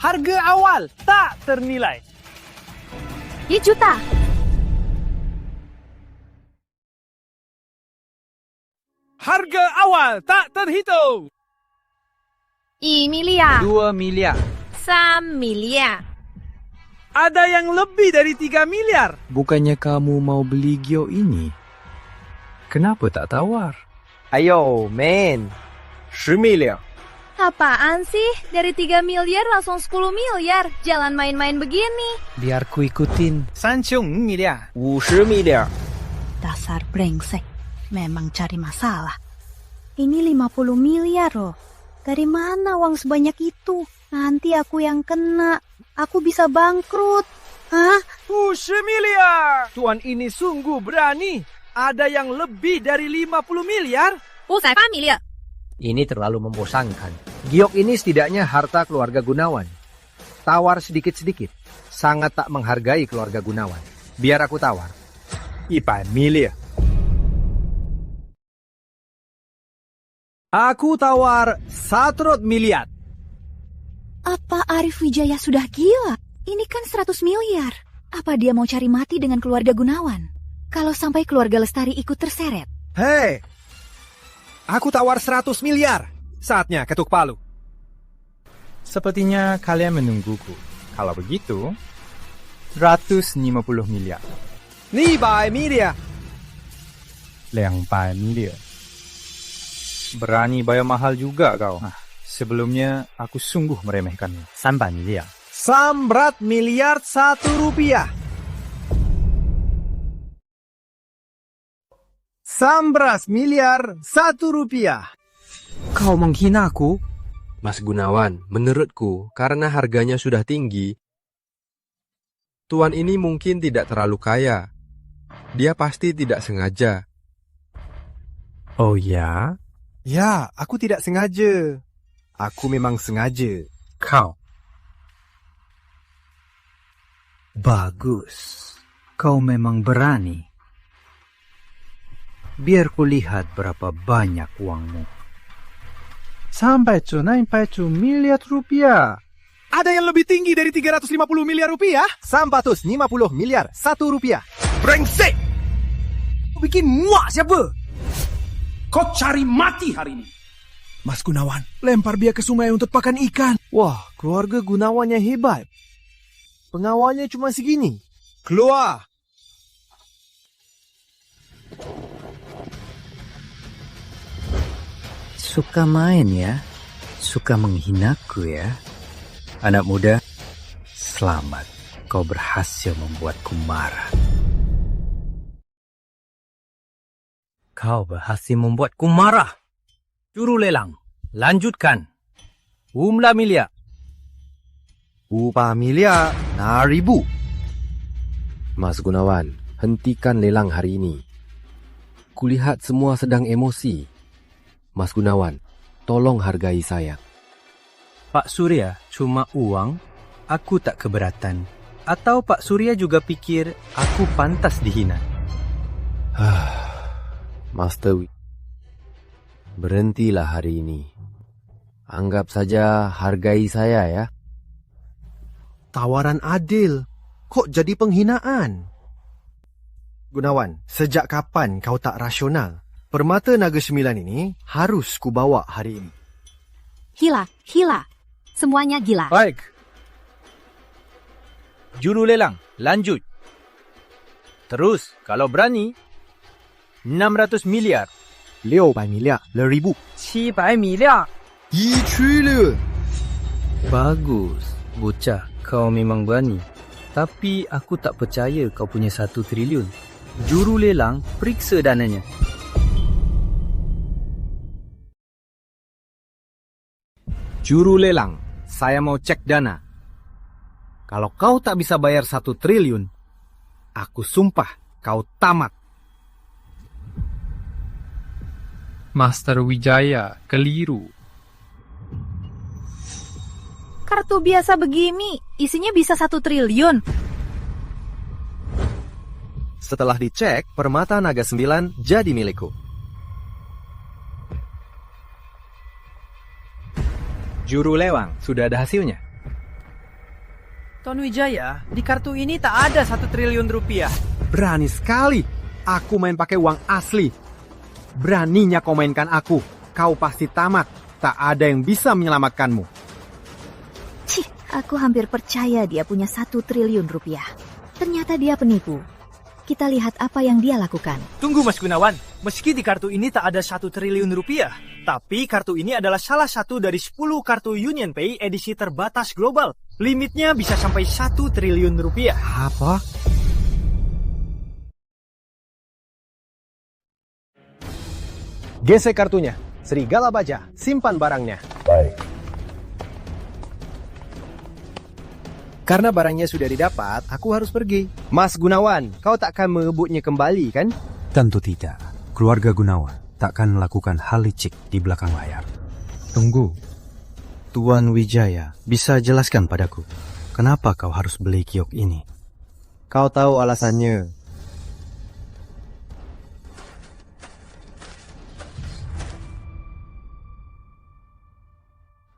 Harga awal tak ternilai. Juta. Harga awal tak terhitung. Miliar. 2 miliar. 3 miliar. Ada yang lebih dari 3 miliar. Bukannya kamu mau beli Gio ini? Kenapa tak tawar? Ayo, men. 10 miliar. Apaan sih? Dari 3 miliar langsung 10 miliar. Jalan main-main begini. Biar ku ikutin. 30 miliar. 50 miliar. Dasar brengsek. Memang cari masalah. Ini 50 miliar loh. Dari mana uang sebanyak itu? Nanti aku yang kena. Aku bisa bangkrut. Hah? 50 miliar! Tuan ini sungguh berani. Ada yang lebih dari 50 miliar? 58 miliar. Ini terlalu membosankan. Giok ini setidaknya harta keluarga Gunawan. Tawar sedikit-sedikit. Sangat tak menghargai keluarga Gunawan. Biar aku tawar. 100 miliar. Aku tawar 100 miliar. Apa Arif Wijaya sudah gila? Ini kan 100 miliar. Apa dia mau cari mati dengan keluarga Gunawan? Kalau sampai keluarga Lestari ikut terseret. Hei, aku tawar 100 miliar. Saatnya ketuk palu. Sepertinya kalian menungguku. Kalau begitu, 150 miliar. 200 miliar. 200 miliar. Berani bayar mahal juga kau. Sebelumnya aku sungguh meremehkanmu. 300 miliar. 100 miliar 1 rupiah. 100 miliar 1 rupiah. Kau menghina aku? Mas Gunawan, menurutku karena harganya sudah tinggi, tuan ini mungkin tidak terlalu kaya. Dia pasti tidak sengaja. Oh ya? Ya, aku tidak sengaja. Aku memang sengaja. Kau. Bagus. Kau memang berani. Biar kulihat berapa banyak uangmu. 390 miliar rupiah. Ada yang lebih tinggi dari 350 miliar rupiah? 450 miliar 1 rupiah. Brengsek! Bikin muak siapa? Kau cari mati hari ini. Mas Gunawan, lempar dia ke sungai untuk pakan ikan. Wah, keluarga Gunawannya hebat. Pengawalnya cuma segini. Keluar! Suka main ya? Suka menghinaku ya? Anak muda, selamat. Kau berhasil membuatku marah. Kau berhasil membuatku marah. Juru lelang, lanjutkan. Umlah miliar. Upah miliar 6,000. Mas Gunawan, hentikan lelang hari ini. Kulihat semua sedang emosi. Mas Gunawan, tolong hargai saya. Pak Surya cuma uang, aku tak keberatan. Atau Pak Surya juga pikir aku pantas dihina? Master, berhentilah hari ini. Anggap saja hargai saya ya. Tawaran adil. Kok jadi penghinaan? Gunawan, sejak kapan kau tak rasional? Permata Naga 9 ini harus kubawa hari ini. Gila. Semuanya gila. Baik. Juru lelang, lanjut. Terus, kalau berani, 600 miliar. 600 miliar 1000. 700 miliar. Bagus, bocah. Kau memang berani. Tapi aku tak percaya kau punya 1 triliun. Juru lelang, periksa dananya. Juru lelang, saya mau cek dana. Kalau kau tak bisa bayar 1 triliun, aku sumpah kau tamat. Master Wijaya, keliru. Kartu biasa begini, isinya bisa 1 triliun. Setelah dicek, Permata Naga 9 jadi milikku. Juru lewang, sudah ada hasilnya. Tuan Wijaya, di kartu ini tak ada 1 triliun rupiah. Berani sekali. Aku main pakai uang asli. Beraninya kau mainkan aku. Kau pasti tamat. Tak ada yang bisa menyelamatkanmu. Cih, aku hampir percaya dia punya 1 triliun rupiah. Ternyata dia penipu. Kita lihat apa yang dia lakukan. Tunggu Mas Gunawan, meski di kartu ini tak ada 1 triliun rupiah, tapi kartu ini adalah salah satu dari 10 kartu UnionPay edisi terbatas global. Limitnya bisa sampai 1 triliun rupiah. Apa? Gesek kartunya. Serigala Baja, simpan barangnya. Baik. Karena barangnya sudah didapat, aku harus pergi. Mas Gunawan, kau takkan merebutnya kembali, kan? Tentu tidak. Keluarga Gunawan takkan melakukan hal licik di belakang layar. Tunggu. Tuan Wijaya, bisa jelaskan padaku, kenapa kau harus beli kiok ini? Kau tahu alasannya.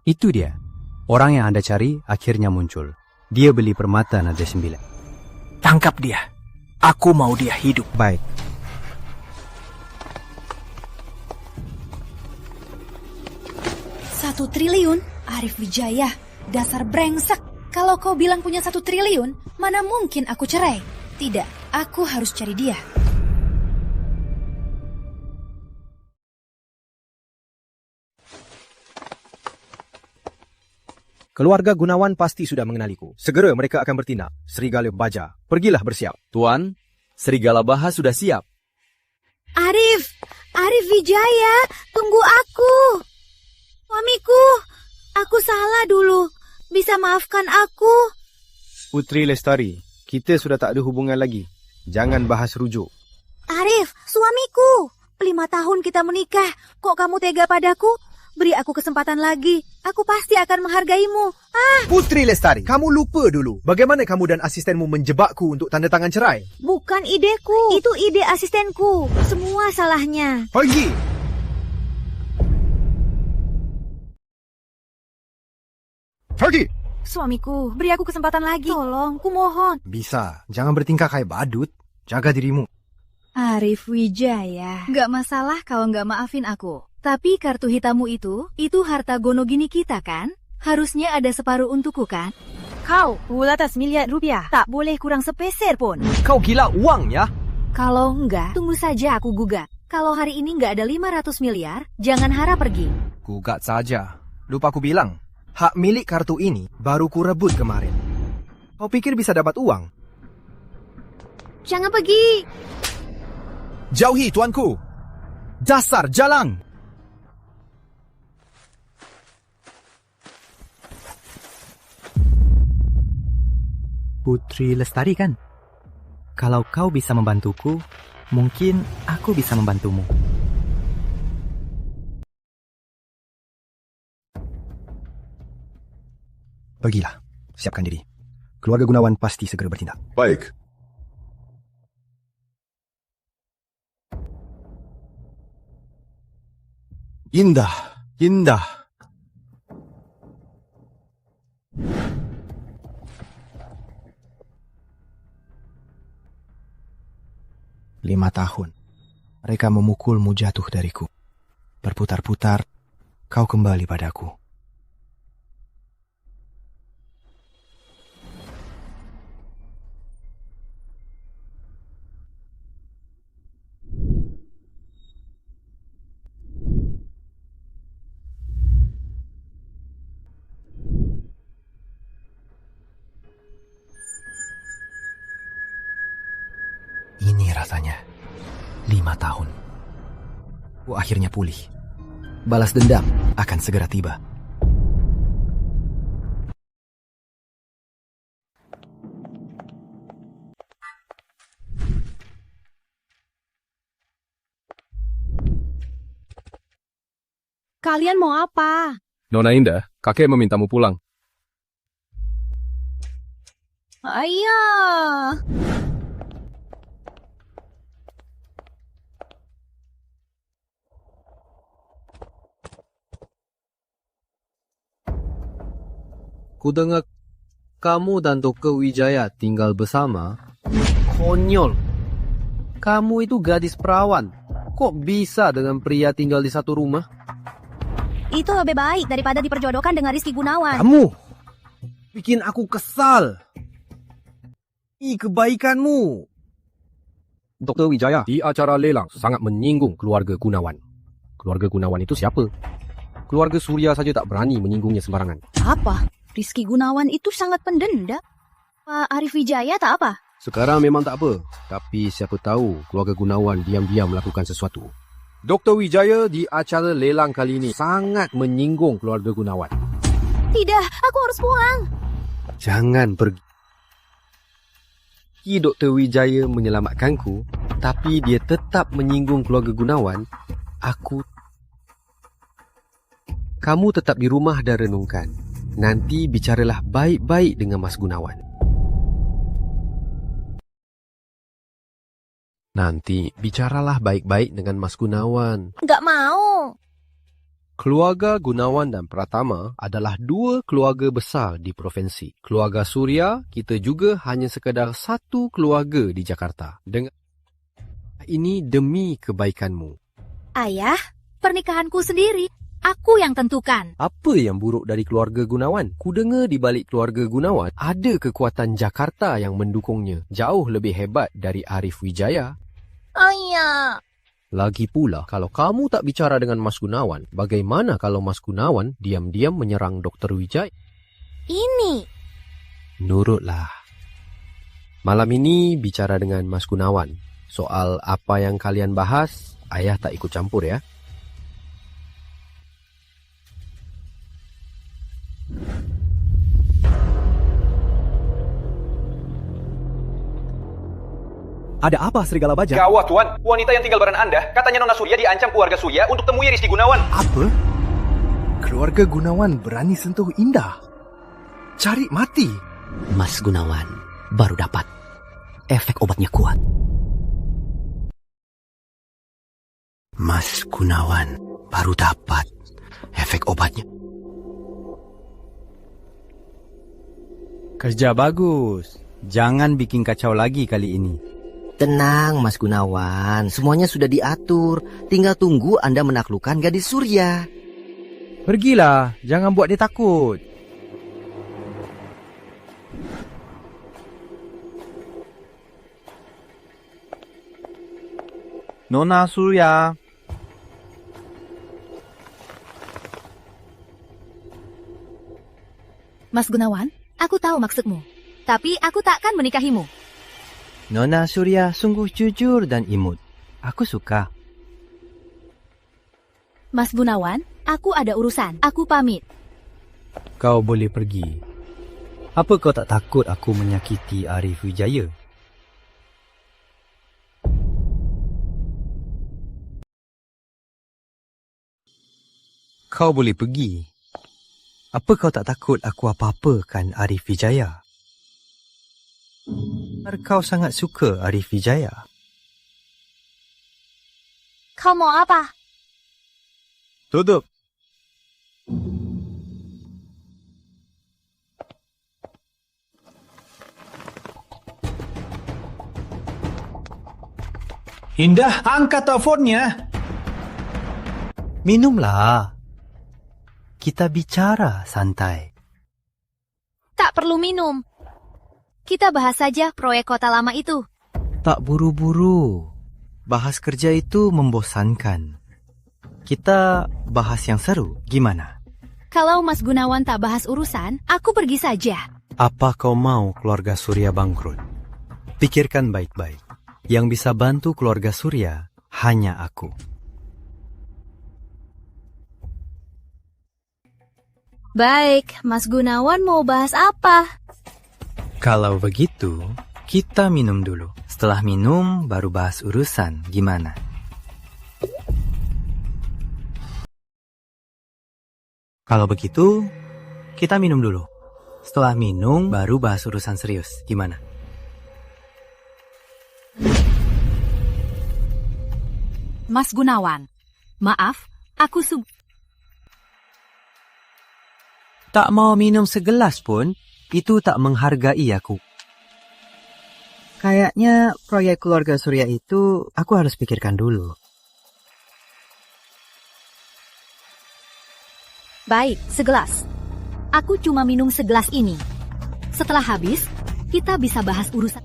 Itu dia. Orang yang Anda cari akhirnya muncul. Dia beli permata Naga 9. Tangkap dia. Aku mau dia hidup. Baik. Satu triliun? Arif Wijaya, dasar brengsek. Kalau kau bilang punya 1 triliun, mana mungkin aku cerai? Tidak, aku harus cari dia. Keluarga Gunawan pasti sudah mengenaliku. Segera mereka akan bertindak. Serigala Baja, pergilah bersiap. Tuan, Serigala Baja sudah siap. Arif Wijaya, tunggu aku. Suamiku, aku salah dulu. Bisa maafkan aku? Putri Lestari, kita sudah tak ada hubungan lagi. Jangan bahas rujuk. Arif, suamiku. 5 tahun kita menikah. Kok kamu tega padaku? Beri aku kesempatan lagi. Aku pasti akan menghargaimu. Putri Lestari, kamu lupa dulu. Bagaimana kamu dan asistenmu menjebakku untuk tanda tangan cerai? Bukan ideku. Itu ide asistenku. Semua salahnya. Pergi! Pergi! Suamiku, beri aku kesempatan lagi. Tolong, kumohon. Bisa, jangan bertingkah kayak badut. Jaga dirimu. Arif Wijaya. Gak masalah kalau gak maafin aku. Tapi kartu hitammu itu harta gonogini kita kan? Harusnya ada separuh untukku kan? Kau, 200 miliar rupiah. Tak boleh kurang sepeser pun. Kau gila uang ya? Kalau enggak, tunggu saja aku gugat. Kalau hari ini nggak ada 500 miliar, jangan harap pergi. Gugat saja. Lupa aku bilang, hak milik kartu ini baru ku rebut kemarin. Kau pikir bisa dapat uang? Jangan pergi. Jauhi, tuanku. Dasar jalang. Putri Lestari kan? Kalau kau bisa membantuku, mungkin aku bisa membantumu. Pergilah, siapkan diri. Keluarga Gunawan pasti segera bertindak. Baik. Indah, indah. 5 tahun. Mereka memukulmu jatuh dariku. Berputar-putar, kau kembali padaku. Ini rasanya 5 tahun. Ku akhirnya pulih. Balas dendam akan segera tiba. Kalian mau apa? Nona Indah, kakek memintamu pulang. Ayah. Kudengar kamu dan Toko Wijaya tinggal bersama. Konyol. Kamu itu gadis perawan. Kok bisa dengan pria tinggal di satu rumah? Itu lebih baik daripada diperjodohkan dengan Rizky Gunawan. Kamu bikin aku kesal. Kebaikanmu. Dr. Wijaya, di acara lelang sangat menyinggung keluarga Gunawan. Keluarga Gunawan itu siapa? Keluarga Surya saja tak berani menyinggungnya sembarangan. Apa? Rizky Gunawan itu sangat pendendam. Pak Arif Wijaya tak apa? Sekarang memang tak apa. Tapi siapa tahu keluarga Gunawan diam-diam melakukan sesuatu. Dr. Wijaya di acara lelang kali ini sangat menyinggung keluarga Gunawan. Tidak, aku harus pulang. Jangan pergi. Dr. Wijaya menyelamatkanku, tapi dia tetap menyinggung keluarga Gunawan. Kamu tetap di rumah dan renungkan. Nanti bicaralah baik-baik dengan Mas Gunawan. Nanti bicaralah baik-baik dengan Mas Gunawan. Nggak mau. Keluarga Gunawan dan Pratama adalah dua keluarga besar di provinsi. Keluarga Surya, kita juga hanya sekadar satu keluarga di Jakarta. Dengan ini demi kebaikanmu. Ayah, pernikahanku sendiri. Aku yang tentukan. Apa yang buruk dari keluarga Gunawan? Ku dengar di balik keluarga Gunawan ada kekuatan Jakarta yang mendukungnya. Jauh lebih hebat dari Arif Wijaya. Ayah. Lagi pula, kalau kamu tak bicara dengan Mas Gunawan, bagaimana kalau Mas Gunawan diam-diam menyerang Dr. Wijaya? Ini. Nurutlah. Malam ini bicara dengan Mas Gunawan. Soal apa yang kalian bahas, ayah tak ikut campur ya. Ada apa, Serigala Baja? Gawat, Tuan. Wanita yang tinggal bareng Anda, katanya Nona Surya diancam keluarga Surya untuk temui Rizky Gunawan. Apa? Keluarga Gunawan berani sentuh Indah? Cari mati. Mas Gunawan baru dapat. Efek obatnya kuat. Mas Gunawan baru dapat. Efek obatnya. Kerja bagus. Jangan bikin kacau lagi kali ini. Tenang, Mas Gunawan. Semuanya sudah diatur. Tinggal tunggu Anda menaklukkan gadis Surya. Pergilah. Jangan buat dia takut. Nona Surya. Mas Gunawan, aku tahu maksudmu. Tapi aku takkan menikahimu. Nona Surya sungguh jujur dan imut. Aku suka. Mas Gunawan, aku ada urusan. Aku pamit. Kau boleh pergi. Apa kau tak takut aku menyakiti Arif Wijaya? Kau boleh pergi. Apa kau tak takut aku apa-apakan Arif Wijaya? Kau sangat suka Arif Wijaya. Kau mau apa? Tutup. Indah, angkat teleponnya. Minumlah. Kita bicara santai. Tak perlu minum. Kita bahas saja proyek kota lama itu. Tak buru-buru. Bahas kerja itu membosankan. Kita bahas yang seru, gimana? Kalau Mas Gunawan tak bahas urusan, aku pergi saja. Apa kau mau keluarga Surya bangkrut? Pikirkan baik-baik. Yang bisa bantu keluarga Surya hanya aku. Baik, Mas Gunawan mau bahas apa? Kalau begitu, kita minum dulu. Setelah minum, baru bahas urusan. Gimana? Kalau begitu, kita minum dulu. Setelah minum, baru bahas urusan serius. Gimana? Mas Gunawan, maaf, aku tak mau minum segelas pun, itu tak menghargai aku. Kayaknya proyek keluarga Surya itu aku harus pikirkan dulu. Baik, segelas. Aku cuma minum segelas ini. Setelah habis, kita bisa bahas urusan.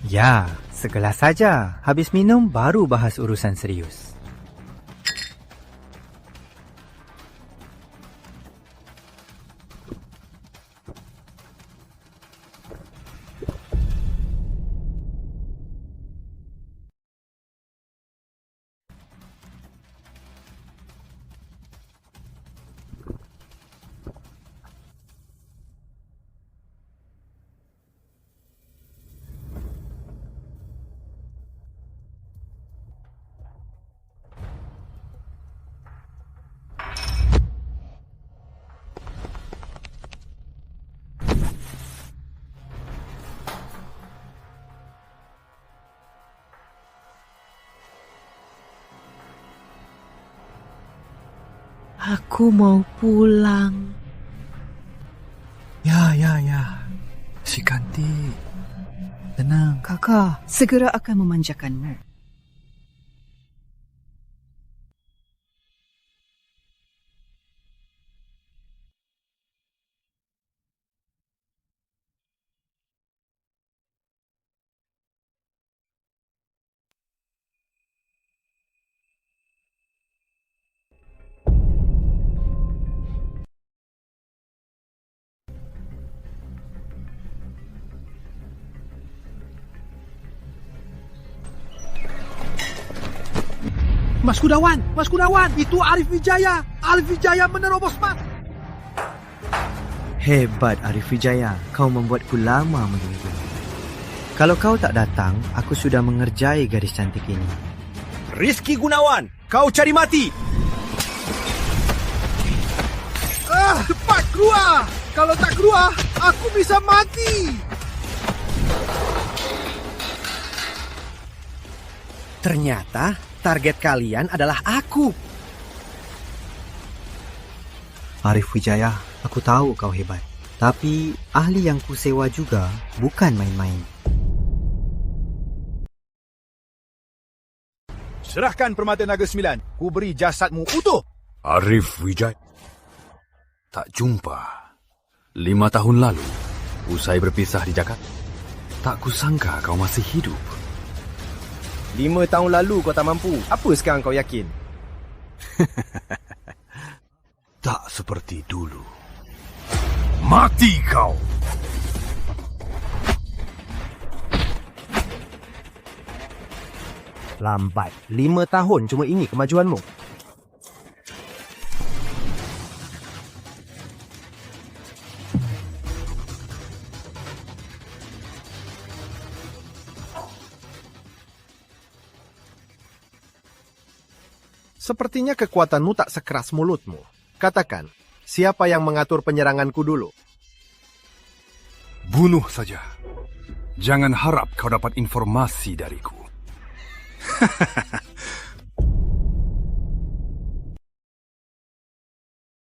Ya, segelas saja. Habis minum baru bahas urusan serius. Aku mau pulang. Ya. Si cantik. Tenang. Kakak segera akan memanjakanmu. Mas Gunawan, itu Arif Wijaya. Arif Wijaya menerobos, Mas. Hebat Arif Wijaya, kau membuatku lama menunggu. Kalau kau tak datang, aku sudah mengerjai gadis cantik ini. Rizky Gunawan, kau cari mati. Cepat keluar. Kalau tak keluar, aku bisa mati. Ternyata target kalian adalah aku. Arif Wijaya, aku tahu kau hebat. Tapi ahli yang kusewa juga bukan main-main. Serahkan permata naga 9. Ku beri jasadmu utuh. Arif Wijaya. Tak jumpa. 5 tahun lalu, usai berpisah di Jakarta, tak kusangka kau masih hidup. 5 tahun lalu kau tak mampu. Apa sekarang kau yakin? Tak seperti dulu. Mati kau! Lambat. 5 tahun cuma ini kemajuanmu. Sepertinya kekuatanmu tak sekeras mulutmu. Katakan, siapa yang mengatur penyeranganku dulu? Bunuh saja. Jangan harap kau dapat informasi dariku.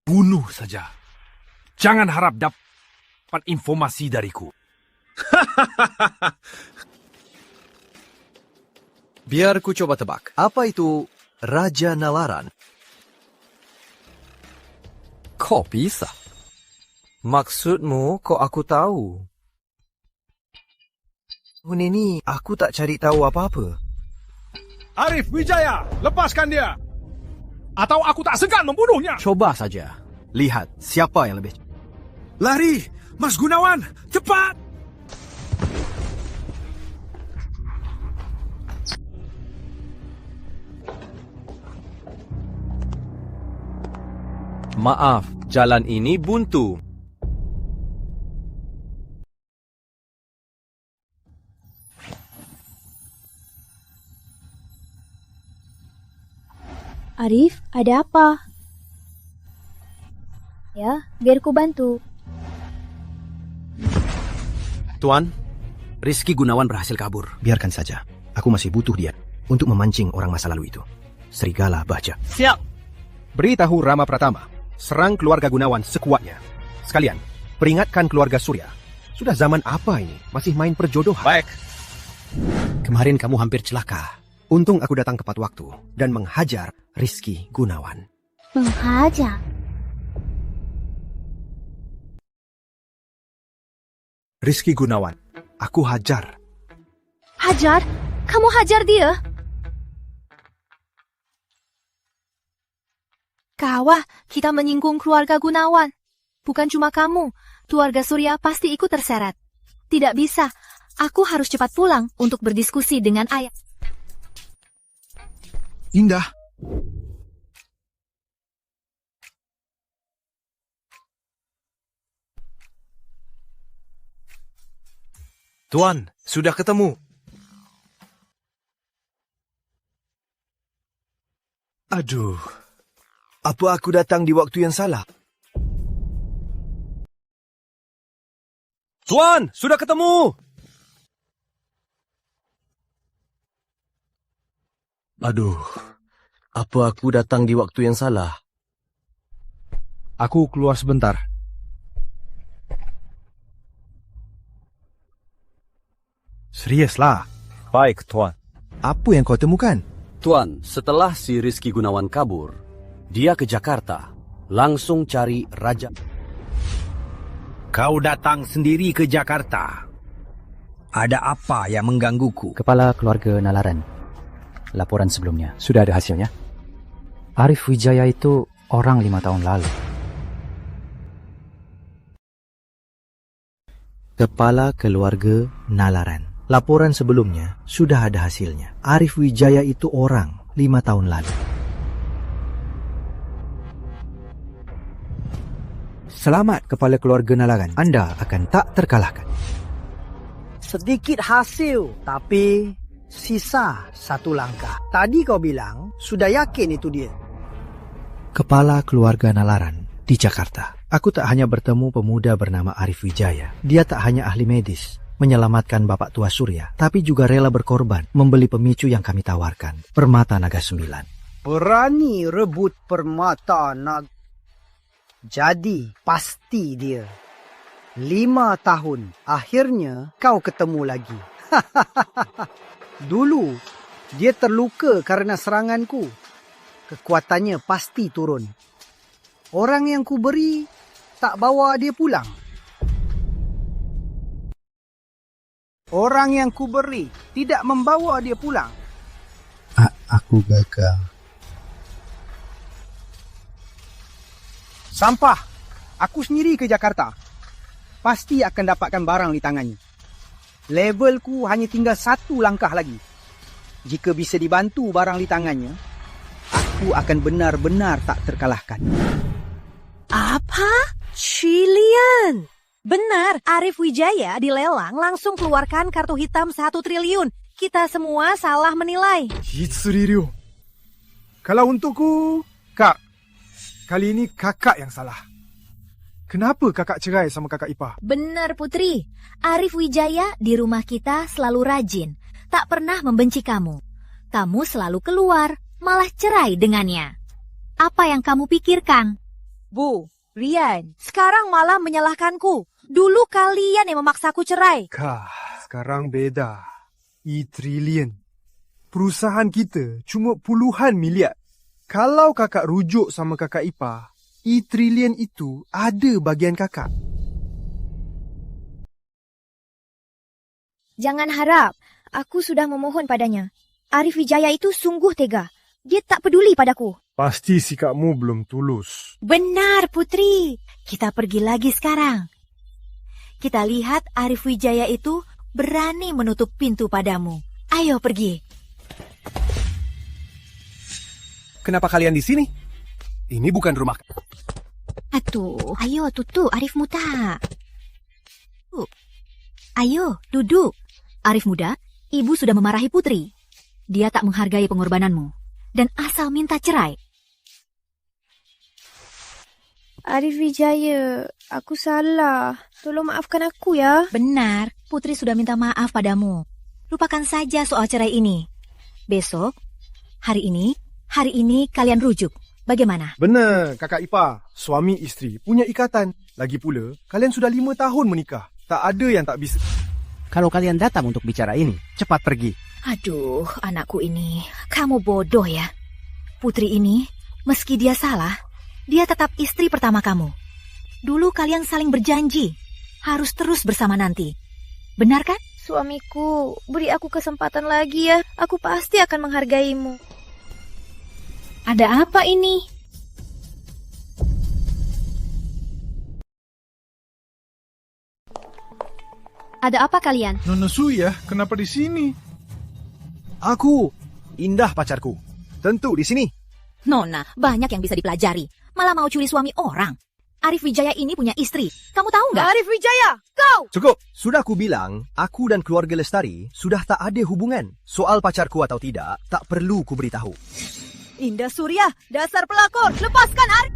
Bunuh saja. Jangan harap dapat informasi dariku. Biar ku coba tebak. Apa itu Raja Nalaran? Kok bisa? Maksudmu kok aku tahu? Ini aku tak cari tahu apa-apa. Arif Wijaya, lepaskan dia. Atau aku tak segan membunuhnya. Coba saja. Lihat siapa yang lebih. Lari, Mas Gunawan, cepat. Maaf, jalan ini buntu. Arif, ada apa? Ya, biar ku bantu. Tuan, Rizky Gunawan berhasil kabur. Biarkan saja. Aku masih butuh dia untuk memancing orang masa lalu itu. Serigala Baja. Siap. Beritahu Rama Pratama. Serang keluarga Gunawan sekuatnya. Sekalian, peringatkan keluarga Surya. Sudah zaman apa ini? Masih main perjodohan? Baik. Kemarin kamu hampir celaka. Untung aku datang tepat waktu dan menghajar Rizky Gunawan. Menghajar? Rizky Gunawan, aku hajar. Hajar? Kamu hajar dia? Kawah, kita menyinggung keluarga Gunawan. Bukan cuma kamu, keluarga Surya pasti ikut terseret. Tidak bisa, aku harus cepat pulang untuk berdiskusi dengan ayah. Indah. Tuan, sudah ketemu. Aduh, apa aku datang di waktu yang salah? Tuan, sudah ketemu. Aduh, apa aku datang di waktu yang salah? Aku keluar sebentar. Seriuslah. Baik, Tuan. Apa yang kau temukan? Tuan, setelah si Rizky Gunawan kabur, dia ke Jakarta. Langsung cari Raja. Kau datang sendiri ke Jakarta. Ada apa yang menggangguku? Kepala Keluarga Nalaran. Laporan sebelumnya. Sudah ada hasilnya. Arif Wijaya itu orang 5 tahun lalu. Kepala Keluarga Nalaran. Laporan sebelumnya sudah ada hasilnya. Arif Wijaya itu orang 5 tahun lalu. Selamat Kepala Keluarga Nalaran. Anda akan tak terkalahkan. Sedikit hasil, tapi sisa 1 langkah. Tadi kau bilang sudah yakin itu dia. Kepala Keluarga Nalaran di Jakarta. Aku tak hanya bertemu pemuda bernama Arif Wijaya. Dia tak hanya ahli medis, menyelamatkan Bapak Tua Surya, tapi juga rela berkorban membeli pemicu yang kami tawarkan, Permata Naga 9. Berani rebut Permata Naga. Jadi, pasti dia. 5 tahun, akhirnya kau ketemu lagi. Dulu, dia terluka karena seranganku. Kekuatannya pasti turun. Orang yang ku beri, tak bawa dia pulang. Orang yang ku beri, tidak membawa dia pulang. Aku gagal. Sampah. Aku sendiri ke Jakarta. Pasti akan dapatkan barang di tangannya. Levelku hanya tinggal 1 langkah lagi. Jika bisa dibantu barang di tangannya, aku akan benar-benar tak terkalahkan. Apa? Cilian? Benar, Arif Wijaya dilelang langsung keluarkan kartu hitam 1 triliun. Kita semua salah menilai. 1 triliun. Kalau untukku, Kak, kali ini kakak yang salah. Kenapa kakak cerai sama kakak ipar? Benar, Putri. Arif Wijaya di rumah kita selalu rajin. Tak pernah membenci kamu. Kamu selalu keluar, malah cerai dengannya. Apa yang kamu pikirkan? Bu, Rian, sekarang malah menyalahkanku. Dulu kalian yang memaksaku cerai. Kak, sekarang beda. E-triliun. Perusahaan kita cuma puluhan miliar. Kalau kakak rujuk sama kakak ipar, E-triliun itu ada bagian kakak. Jangan harap. Aku sudah memohon padanya. Arif Wijaya itu sungguh tega. Dia tak peduli padaku. Pasti sikapmu belum tulus. Benar, Putri. Kita pergi lagi sekarang. Kita lihat Arif Wijaya itu berani menutup pintu padamu. Ayo pergi. Kenapa kalian di sini? Ini bukan rumah. Atuh, ayo tutu Arif Muda. Ayo, duduk. Arif Muda, ibu sudah memarahi Putri. Dia tak menghargai pengorbananmu dan asal minta cerai. Arif Wijaya, aku salah. Tolong maafkan aku ya. Benar, Putri sudah minta maaf padamu. Lupakan saja soal cerai ini. Besok, hari ini kalian rujuk. Bagaimana? Benar, kakak ipar. Suami isteri punya ikatan. Lagi pula, kalian sudah 5 tahun menikah. Tak ada yang tak bisa. Kalau kalian datang untuk bicara ini, cepat pergi. Aduh, anakku ini. Kamu bodoh ya. Putri ini, meski dia salah, dia tetap istri pertama kamu. Dulu kalian saling berjanji. Harus terus bersama nanti. Benar kan? Suamiku, beri aku kesempatan lagi ya. Aku pasti akan menghargaimu. Ada apa ini? Ada apa kalian? Nona Suya, kenapa di sini? Aku, Indah pacarku. Tentu di sini. Nona, banyak yang bisa dipelajari. Malah mau curi suami orang. Arif Wijaya ini punya istri. Kamu tahu nggak? Arif Wijaya, kau! Cukup. Sudah aku bilang, aku dan keluarga Lestari sudah tak ada hubungan. Soal pacarku atau tidak, tak perlu ku beritahu. Indah Surya, dasar pelakor, lepaskan Arif!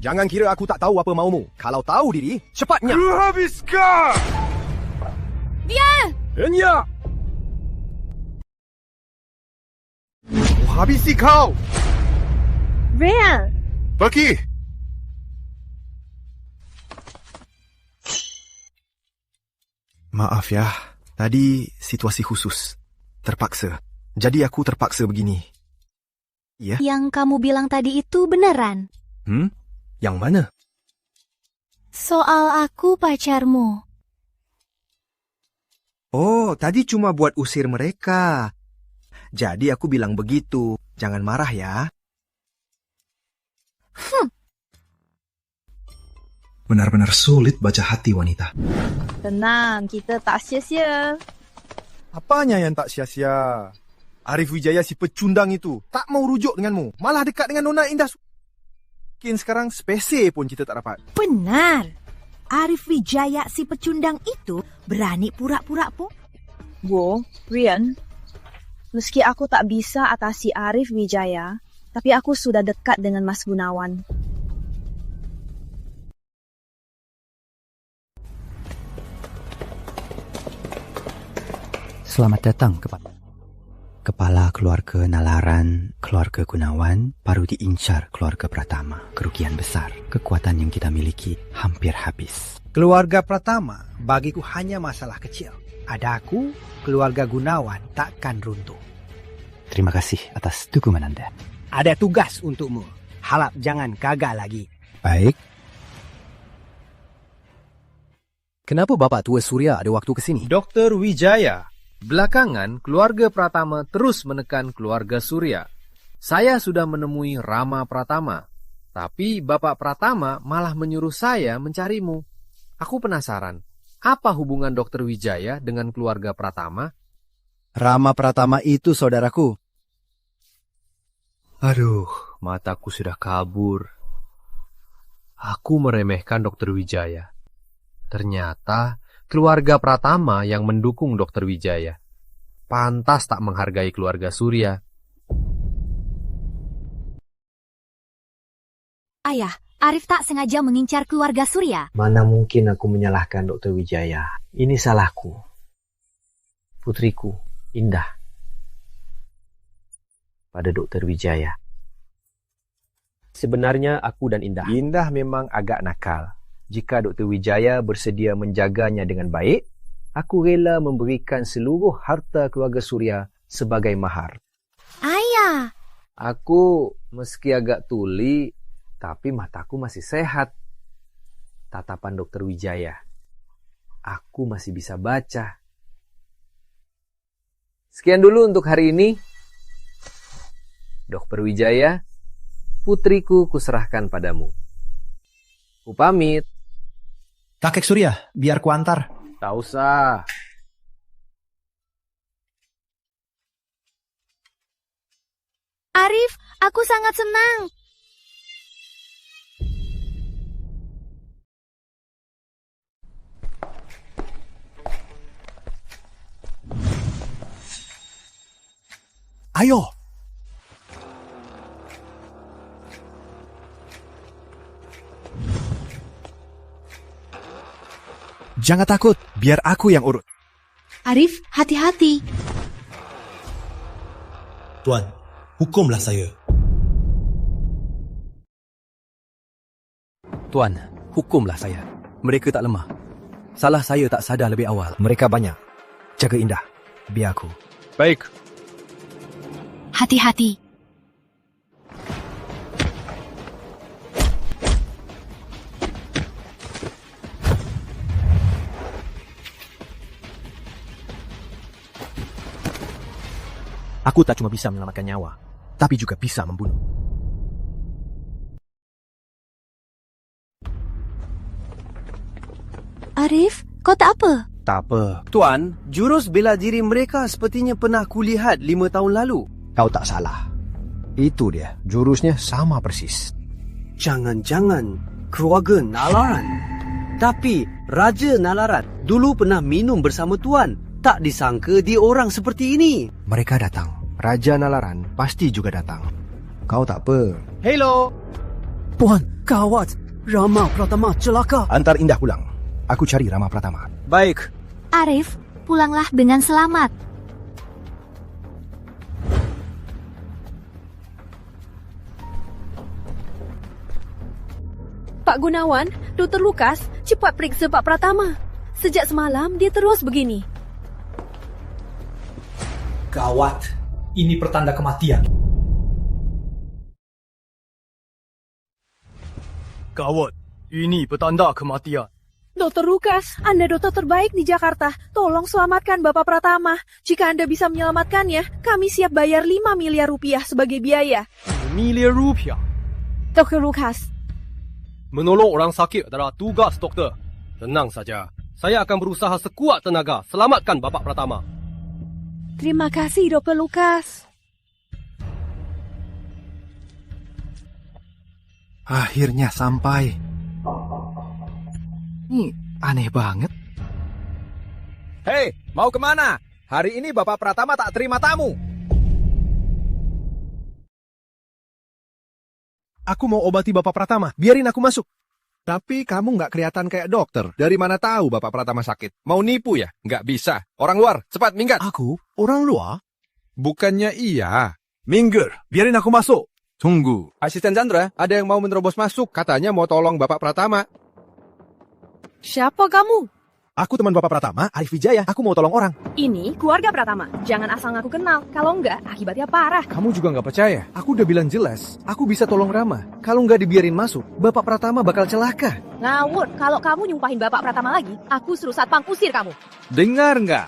Jangan kira aku tak tahu apa maumu. Kalau tahu diri, cepatnya. Ku habiskan! Dia! Enya! Ku habisi kau! Rian! Pergi! Maaf ya, tadi situasi khusus. Terpaksa. Jadi aku terpaksa begini. Ya? Yang kamu bilang tadi itu beneran? Yang mana? Soal aku pacarmu. Oh, tadi cuma buat usir mereka. Jadi aku bilang begitu. Jangan marah ya. Benar-benar sulit baca hati wanita. Tenang, kita tak sia-sia. Apanya yang tak sia-sia? Arif Wijaya si pecundang itu tak mau rujuk denganmu. Malah dekat dengan Nona Indah. Mungkin sekarang spesial pun kita tak dapat. Benar. Arif Wijaya si pecundang itu berani pura-pura po. Bu, Rian, meski aku tak bisa atasi Arif Wijaya, tapi aku sudah dekat dengan Mas Gunawan. Selamat datang Kepala keluarga Nalaran, keluarga Gunawan, baru diincar keluarga Pratama. Kerugian besar, kekuatan yang kita miliki hampir habis. Keluarga Pratama bagiku hanya masalah kecil. Ada aku, keluarga Gunawan takkan runtuh. Terima kasih atas dukungan Anda. Ada tugas untukmu. Harap jangan gagal lagi. Baik. Kenapa Bapak Tua Surya ada waktu ke sini? Dr. Wijaya. Belakangan, keluarga Pratama terus menekan keluarga Surya. Saya sudah menemui Rama Pratama, tapi Bapak Pratama malah menyuruh saya mencarimu. Aku penasaran, apa hubungan Dr. Wijaya dengan keluarga Pratama? Rama Pratama itu saudaraku. Aduh, mataku sudah kabur. Aku meremehkan Dr. Wijaya. Ternyata keluarga Pratama yang mendukung Dr. Wijaya. Pantas tak menghargai keluarga Surya. Ayah, Arif tak sengaja mengincar keluarga Surya. Mana mungkin aku menyalahkan Dr. Wijaya. Ini salahku. Putriku, Indah. Pada Dr. Wijaya. Sebenarnya aku dan Indah memang agak nakal. Jika Dr. Wijaya bersedia menjaganya dengan baik, aku rela memberikan seluruh harta keluarga Surya sebagai mahar. Ayah! Aku meski agak tuli, tapi mataku masih sehat. Tatapan Dr. Wijaya. Aku masih bisa baca. Sekian dulu untuk hari ini. Dr. Wijaya, putriku kuserahkan padamu. Ku pamit. Kakek Surya, biar kuantar. Tak usah. Arif, aku sangat senang. Ayo. Jangan takut, biar aku yang urut. Arif, hati-hati. Tuan, hukumlah saya. Tuan, hukumlah saya. Mereka tak lemah. Salah saya tak sadar lebih awal. Mereka banyak. Jaga Indah. Biar aku. Baik. Hati-hati. Aku tak cuma bisa menyelamatkan nyawa, tapi juga bisa membunuh. Arif, kau tak apa? Tak apa. Tuan, jurus bela diri mereka sepertinya pernah kulihat 5 tahun lalu. Kau tak salah. Itu dia, jurusnya sama persis. Jangan-jangan keluarga Nalaran. Tapi Raja Nalaran dulu pernah minum bersama Tuan. Tak disangka dia orang seperti ini. Mereka datang. Raja Nalaran pasti juga datang. Kau tak apa. Hello. Puan, gawat. Rama Pratama celaka. Antar Indah pulang. Aku cari Rama Pratama. Baik. Arif, pulanglah dengan selamat. Pak Gunawan, Dr. Lukas, cepat periksa Pak Pratama. Sejak semalam dia terus begini. Gawat, ini pertanda kematian. Gawat, ini petanda kematian. Dr. Lukas, Anda dokter terbaik di Jakarta. Tolong selamatkan Bapak Pratama. Jika Anda bisa menyelamatkannya, kami siap bayar 5 miliar rupiah sebagai biaya. 5 miliar rupiah? Dr. Lukas. Menolong orang sakit adalah tugas doktor. Tenang saja. Saya akan berusaha sekuat tenaga selamatkan Bapak Pratama. Terima kasih, Dr. Lukas. Akhirnya sampai. Ini aneh banget. Hei, mau kemana? Hari ini Bapak Pratama tak terima tamu. Aku mau obati Bapak Pratama. Biarin aku masuk. Tapi kamu nggak kelihatan kayak dokter. Dari mana tahu Bapak Pratama sakit? Mau nipu ya? Nggak bisa. Orang luar, cepat minggat. Aku? Orang luar? Bukannya iya. Minggir, biarin aku masuk. Tunggu. Asisten Chandra, ada yang mau menerobos masuk. Katanya mau tolong Bapak Pratama. Siapa kamu? Aku teman Bapak Pratama, Arif Wijaya. Aku mau tolong orang. Ini keluarga Pratama. Jangan asal ngaku kenal. Kalau enggak, akibatnya parah. Kamu juga nggak percaya? Aku udah bilang jelas. Aku bisa tolong Rama. Kalau nggak dibiarin masuk, Bapak Pratama bakal celaka. Ngawur. Kalau kamu nyumpahin Bapak Pratama lagi, aku suruh satpam usir kamu. Dengar nggak?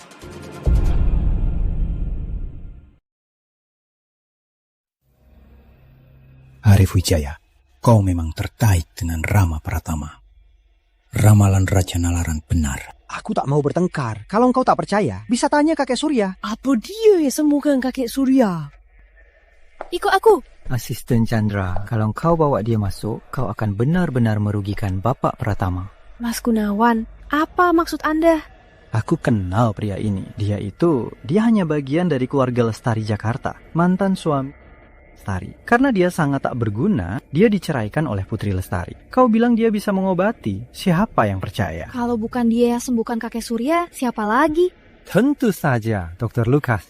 Arif Wijaya, kau memang terkait dengan Rama Pratama. Ramalan Raja Nalaran benar. Aku tak mau bertengkar. Kalau engkau tak percaya, bisa tanya kakek Surya. Apa dia yang sembuhkan kakek Surya? Ikut aku. Asisten Chandra, kalau kau bawa dia masuk, kau akan benar-benar merugikan Bapak Pratama. Mas Gunawan, apa maksud Anda? Aku kenal pria ini. Dia hanya bagian dari keluarga Lestari Jakarta. Mantan suami Lestari. Karena dia sangat tak berguna, dia diceraikan oleh Putri Lestari. Kau bilang dia bisa mengobati. Siapa yang percaya? Kalau bukan dia yang sembuhkan kakek Surya, siapa lagi? Tentu saja, Dr. Lukas.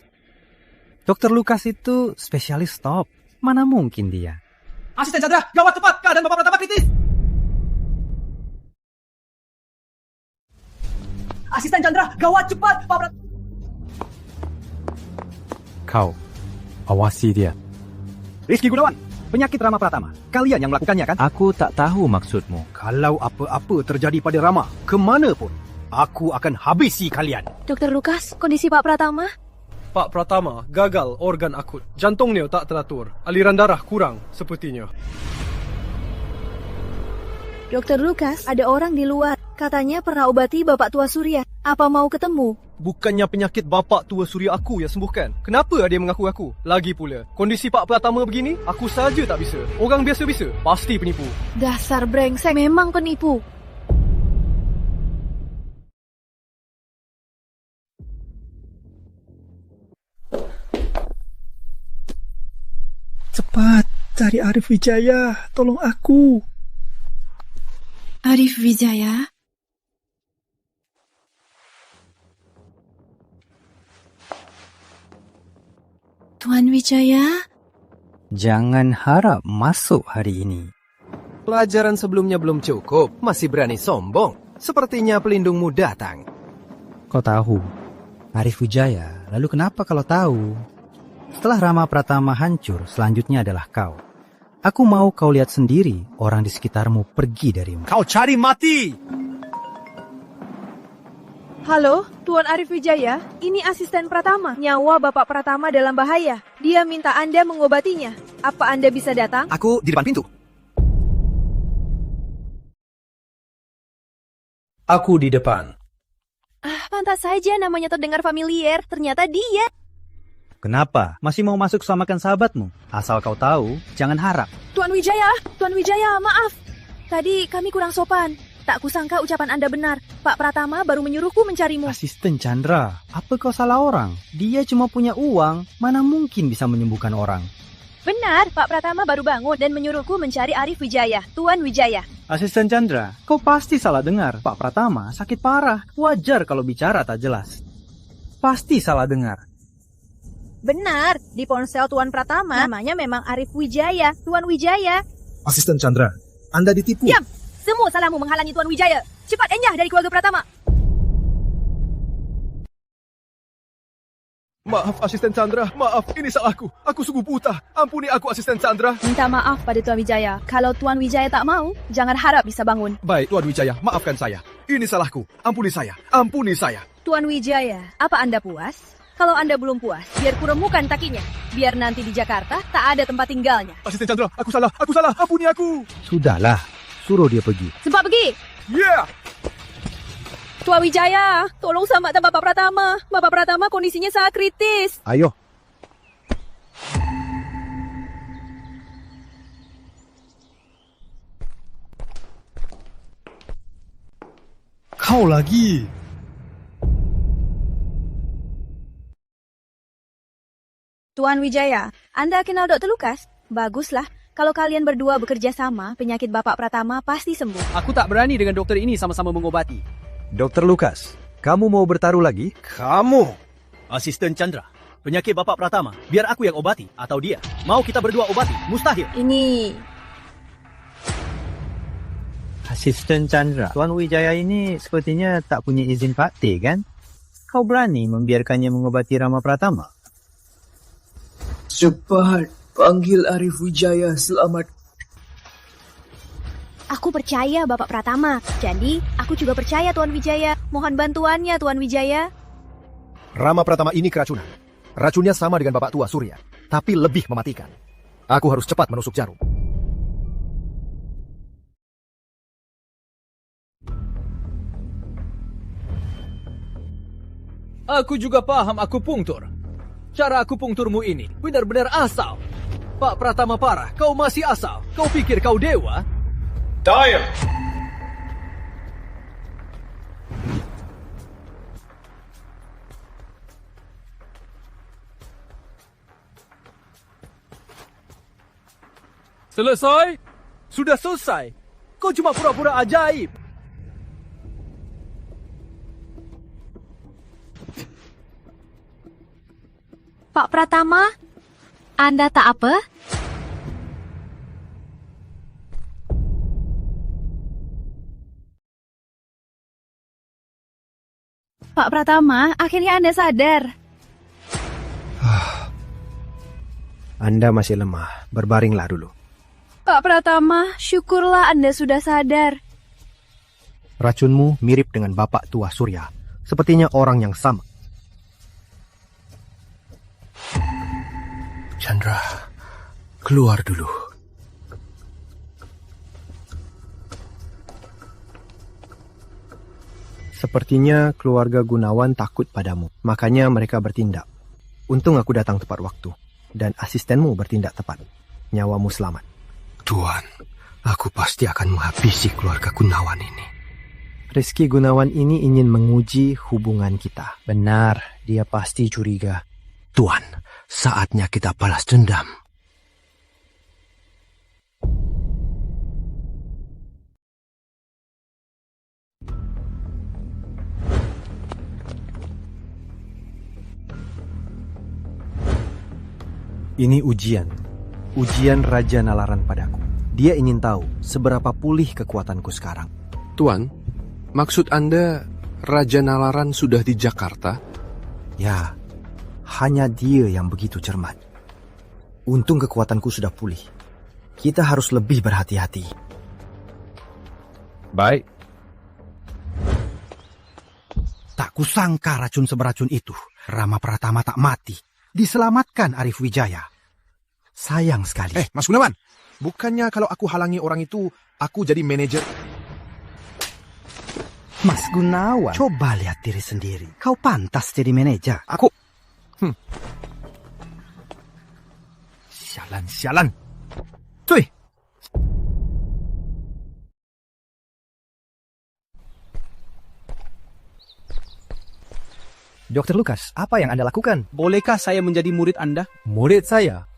Dr. Lukas itu spesialis stop. Mana mungkin dia? Asisten Chandra, gawat cepat! Keadaan Bapak Pratama kritis! Asisten Chandra, gawat cepat! Kau, awasi dia. Rizky Gunawan, penyakit Rama Pratama. Kalian yang melakukannya kan? Aku tak tahu maksudmu. Kalau apa-apa terjadi pada Rama, kemana pun, aku akan habisi kalian. Dr. Lukas, kondisi Pak Pratama? Pak Pratama gagal organ akut. Jantungnya tak teratur. Aliran darah kurang sepertinya. Dr. Lukas, ada orang di luar. Katanya pernah obati Bapak Tua Surya. Apa mau ketemu? Bukannya penyakit Bapak Tua Surya aku yang sembuhkan. Kenapa dia mengaku aku? Lagi pula, kondisi Pak Pratama begini, aku saja tak bisa. Orang biasa bisa, pasti penipu. Dasar brengsek, memang penipu. Cepat, cari Arif Wijaya. Tolong aku. Arif Wijaya? Tuan Wijaya? Jangan harap masuk hari ini. Pelajaran sebelumnya belum cukup, masih berani sombong. Sepertinya pelindungmu datang. Kau tahu, Arif Wijaya, lalu kenapa kalau tahu? Setelah Rama Pratama hancur, selanjutnya adalah kau. Aku mau kau lihat sendiri orang di sekitarmu pergi darimu. Kau cari mati! Halo, Tuan Arif Wijaya. Ini asisten Pratama. Nyawa Bapak Pratama dalam bahaya. Dia minta Anda mengobatinya. Apa Anda bisa datang? Aku di depan pintu. Aku di depan. Pantas saja namanya terdengar familiar. Ternyata dia. Kenapa? Masih mau masuk samakan sahabatmu? Asal kau tahu, jangan harap. Tuan Wijaya, maaf. Tadi kami kurang sopan. Tak kusangka ucapan Anda benar. Pak Pratama baru menyuruhku mencarimu. Asisten Chandra, apa kau salah orang? Dia cuma punya uang, mana mungkin bisa menyembuhkan orang? Benar, Pak Pratama baru bangun dan menyuruhku mencari Arif Wijaya, Tuan Wijaya. Asisten Chandra, kau pasti salah dengar. Pak Pratama sakit parah. Wajar kalau bicara tak jelas. Pasti salah dengar. Benar, di ponsel Tuan Pratama namanya memang Arif Wijaya, Tuan Wijaya. Asisten Chandra, Anda ditipu. Diam! Semua salahmu menghalangi Tuan Wijaya. Cepat enyah dari keluarga Pratama. Maaf, Asisten Chandra. Maaf, ini salahku. Aku sungguh buta. Ampuni aku, Asisten Chandra. Minta maaf pada Tuan Wijaya. Kalau Tuan Wijaya tak mau, jangan harap bisa bangun. Baik, Tuan Wijaya, maafkan saya. Ini salahku. Ampuni saya. Ampuni saya. Tuan Wijaya, apa Anda puas? Kalau Anda belum puas, biar kuremukan takinya. Biar nanti di Jakarta tak ada tempat tinggalnya. Asisten Chandra, aku salah. Ampuni aku. Sudahlah, suruh dia pergi. Cepat pergi. Yeah. Tuan Wijaya, tolong selamatkan Bapak Pratama. Bapak Pratama kondisinya sangat kritis. Ayo. Kau lagi. Tuan Wijaya, Anda kenal Dr. Lukas? Baguslah. Kalau kalian berdua bekerja sama, penyakit Bapak Pratama pasti sembuh. Aku tak berani dengan dokter ini sama-sama mengobati. Dr. Lukas, kamu mau bertaruh lagi? Kamu, Asisten Chandra. Penyakit Bapak Pratama, biar aku yang obati atau dia. Mau kita berdua obati? Mustahil. Ini... Asisten Chandra, Tuan Wijaya ini sepertinya tak punya izin Pak T, kan? Kau berani membiarkannya mengobati Rama Pratama? Cepat, panggil Arif Wijaya selamat. Aku percaya Bapak Pratama. Jadi, aku juga percaya Tuan Wijaya. Mohon bantuannya, Tuan Wijaya. Rama Pratama ini keracunan. Racunnya sama dengan Bapak Tua Surya, tapi lebih mematikan. Aku harus cepat menusuk jarum. Aku juga paham akupunktur. Cara akupunkturmu ini benar-benar asal. Pak Pratama parah, kau masih asal. Kau pikir kau dewa? Dire! Selesai? Sudah selesai. Kau cuma pura-pura ajaib. Pak Pratama, Anda tak apa? Pak Pratama, akhirnya Anda sadar. Anda masih lemah, berbaringlah dulu. Pak Pratama, syukurlah Anda sudah sadar. Racunmu mirip dengan Bapak Tua Surya, sepertinya orang yang sama. Chandra, keluar dulu. Sepertinya keluarga Gunawan takut padamu, makanya mereka bertindak. Untung aku datang tepat waktu, dan asistenmu bertindak tepat. Nyawamu selamat. Tuan, aku pasti akan menghabisi keluarga Gunawan ini. Rizky Gunawan ini ingin menguji hubungan kita. Benar, dia pasti curiga. Tuan, saatnya kita balas dendam. Ini ujian Raja Nalaran padaku. Dia ingin tahu seberapa pulih kekuatanku sekarang. Tuan, maksud Anda Raja Nalaran sudah di Jakarta? Ya, hanya dia yang begitu cermat. Untung kekuatanku sudah pulih. Kita harus lebih berhati-hati. Baik. Tak kusangka racun seberacun itu. Rama Pratama tak mati. Diselamatkan Arif Wijaya. Sayang sekali. Mas Gunawan, bukannya kalau aku halangi orang itu, aku jadi manajer? Mas Gunawan, coba lihat diri sendiri. Kau pantas jadi manajer. Aku... Sialan. Cuy! Dr. Lukas, apa yang Anda lakukan? Bolehkah saya menjadi murid Anda? Murid saya?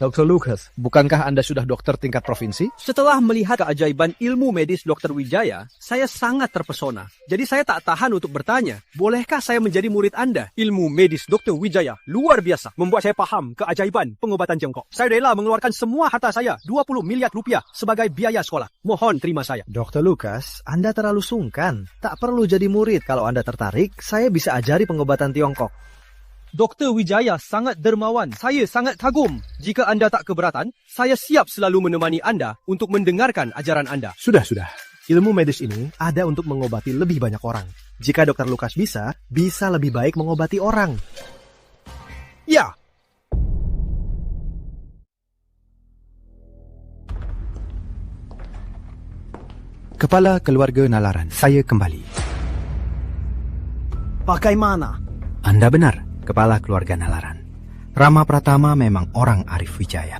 Dr. Lukas, bukankah Anda sudah dokter tingkat provinsi? Setelah melihat keajaiban ilmu medis Dr. Wijaya, saya sangat terpesona. Jadi saya tak tahan untuk bertanya, bolehkah saya menjadi murid Anda? Ilmu medis Dr. Wijaya luar biasa, membuat saya paham keajaiban pengobatan Tiongkok. Saya rela mengeluarkan semua harta saya, 20 miliar rupiah sebagai biaya sekolah. Mohon terima saya. Dr. Lukas, Anda terlalu sungkan. Tak perlu jadi murid. Kalau Anda tertarik, saya bisa ajari pengobatan Tiongkok. Dr. Wijaya sangat dermawan. Saya sangat kagum. Jika anda tak keberatan, saya siap selalu menemani anda untuk mendengarkan ajaran anda. Sudah. Ilmu medis ini ada untuk mengobati lebih banyak orang. Jika Dr. Lukas bisa lebih baik mengobati orang. Ya. Kepala keluarga Nalaran, saya kembali. Bagaimana? Anda benar, kepala keluarga Nalaran. Rama Pratama memang orang Arif Wijaya.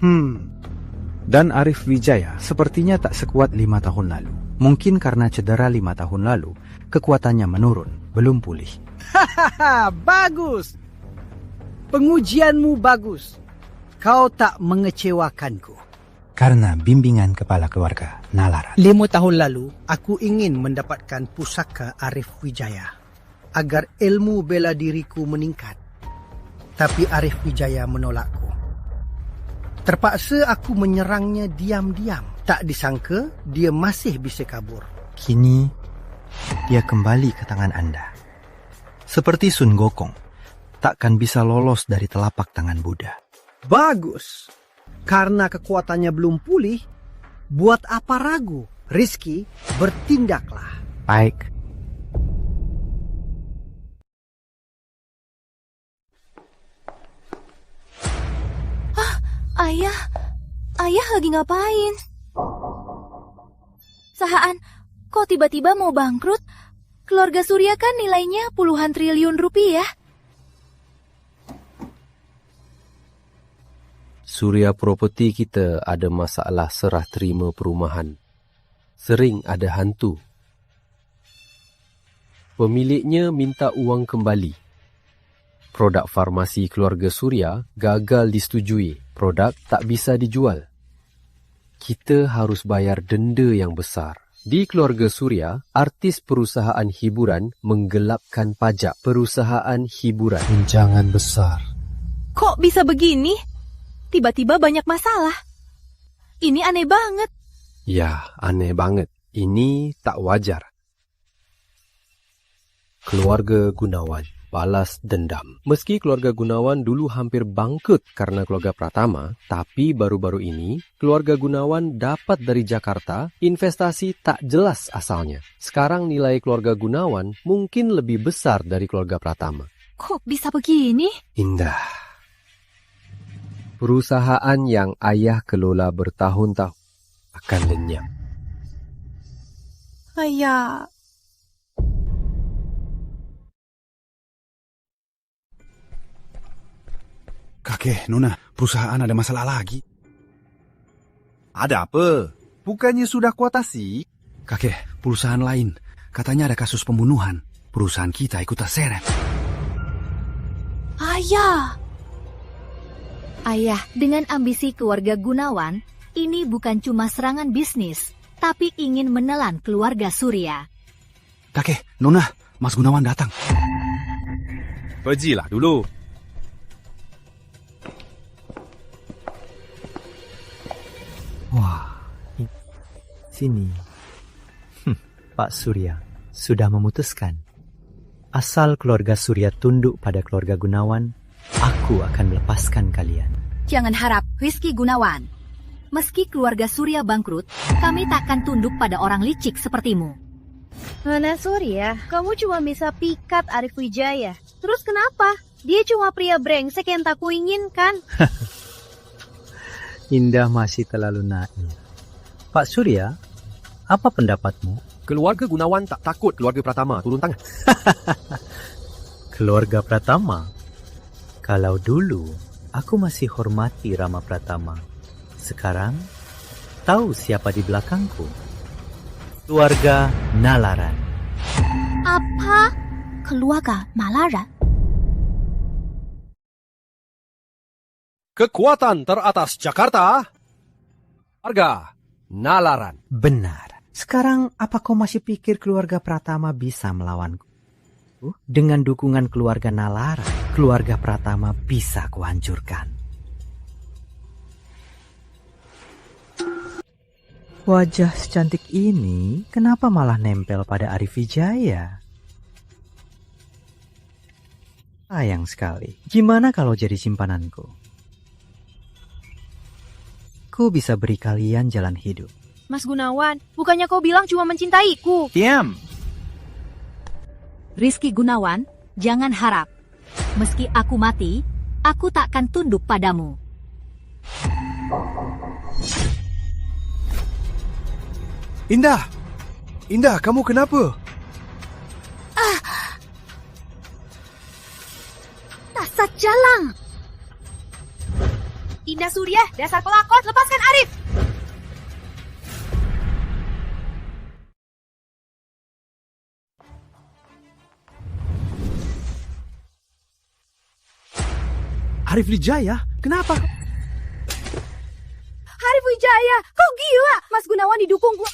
Dan Arif Wijaya sepertinya tak sekuat 5 tahun lalu. Mungkin karena cedera 5 tahun lalu, kekuatannya menurun, belum pulih. Hahaha, bagus. Pengujianmu bagus. Kau tak mengecewakanku. Karena bimbingan kepala keluarga Nalaran. 5 tahun lalu, aku ingin mendapatkan pusaka Arif Wijaya agar ilmu bela diriku meningkat. Tapi Arif Wijaya menolakku. Terpaksa aku menyerangnya diam-diam. Tak disangka, dia masih bisa kabur. Kini, dia kembali ke tangan Anda. Seperti Sun Gokong, takkan bisa lolos dari telapak tangan Buddha. Bagus. Karena kekuatannya belum pulih, buat apa ragu? Rizky, bertindaklah. Baik. Ayah lagi ngapain? Sahaan, kok tiba-tiba mau bangkrut? Keluarga Surya kan nilainya puluhan triliun rupiah. Surya Property kita ada masalah serah terima perumahan. Sering ada hantu. Pemiliknya minta uang kembali. Produk farmasi keluarga Surya gagal disetujui. Produk tak bisa dijual. Kita harus bayar denda yang besar. Di keluarga Surya, artis perusahaan hiburan menggelapkan pajak perusahaan hiburan. Guncangan besar. Kok bisa begini? Tiba-tiba banyak masalah. Ini aneh banget. Ya, aneh banget. Ini tak wajar. Keluarga Gunawan balas dendam. Meski keluarga Gunawan dulu hampir bangkrut karena keluarga Pratama, tapi baru-baru ini keluarga Gunawan dapat dari Jakarta investasi tak jelas asalnya. Sekarang nilai keluarga Gunawan mungkin lebih besar dari keluarga Pratama. Kok bisa begini? Indah. Perusahaan yang ayah kelola bertahun-tahun akan lenyap. Ayah. Kakek, Nona, perusahaan ada masalah lagi. Ada apa? Bukannya sudah kuatasi? Kakek, perusahaan lain. Katanya ada kasus pembunuhan. Perusahaan kita ikut terseret. Ayah, dengan ambisi keluarga Gunawan, ini bukan cuma serangan bisnis, tapi ingin menelan keluarga Surya. Kakek, Nona, Mas Gunawan datang. Pergilah dulu. Wah, sini. Pak Surya sudah memutuskan. Asal keluarga Surya tunduk pada keluarga Gunawan, aku akan melepaskan kalian. Jangan harap, Rizky Gunawan. Meski keluarga Surya bangkrut, kami takkan tunduk pada orang licik sepertimu. Nona Surya, kamu cuma bisa pikat Arif Wijaya. Terus kenapa? Dia cuma pria brengsek yang tak kuinginkan. Indah masih terlalu naif. Pak Surya, apa pendapatmu? Keluarga Gunawan tak takut keluarga Pratama turun tangan. Keluarga Pratama? Kalau dulu, aku masih hormati Rama Pratama. Sekarang, tahu siapa di belakangku? Keluarga Nalaran. Apa? Keluarga Nalaran? Kekuatan teratas Jakarta, harga Nalaran. Benar. Sekarang apa kau masih pikir keluarga Pratama bisa melawanku? Dengan dukungan keluarga Nalaran, keluarga Pratama bisa kuhancurkan. Wajah secantik ini kenapa malah nempel pada Arif Wijaya? Sayang sekali. Gimana kalau jadi simpananku? Ku bisa beri kalian jalan hidup. Mas Gunawan, bukannya kau bilang cuma mencintaiku? Diam! Rizky Gunawan, jangan harap. Meski aku mati, aku takkan tunduk padamu. Indah! Indah, kamu kenapa? Dasar jalang! Indah Surya, dasar pelakon, lepaskan Arif! Arif Wijaya? Kenapa? Arif Wijaya, kau gila! Mas Gunawan didukung gua.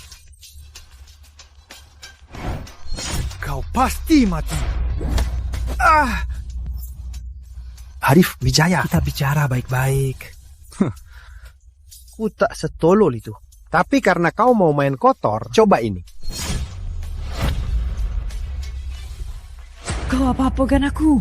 Kau pasti mati. Arif Wijaya, kita bicara baik-baik. Ku tak setolol itu. Tapi karena kau mau main kotor, coba ini. Kau apa-apakan aku?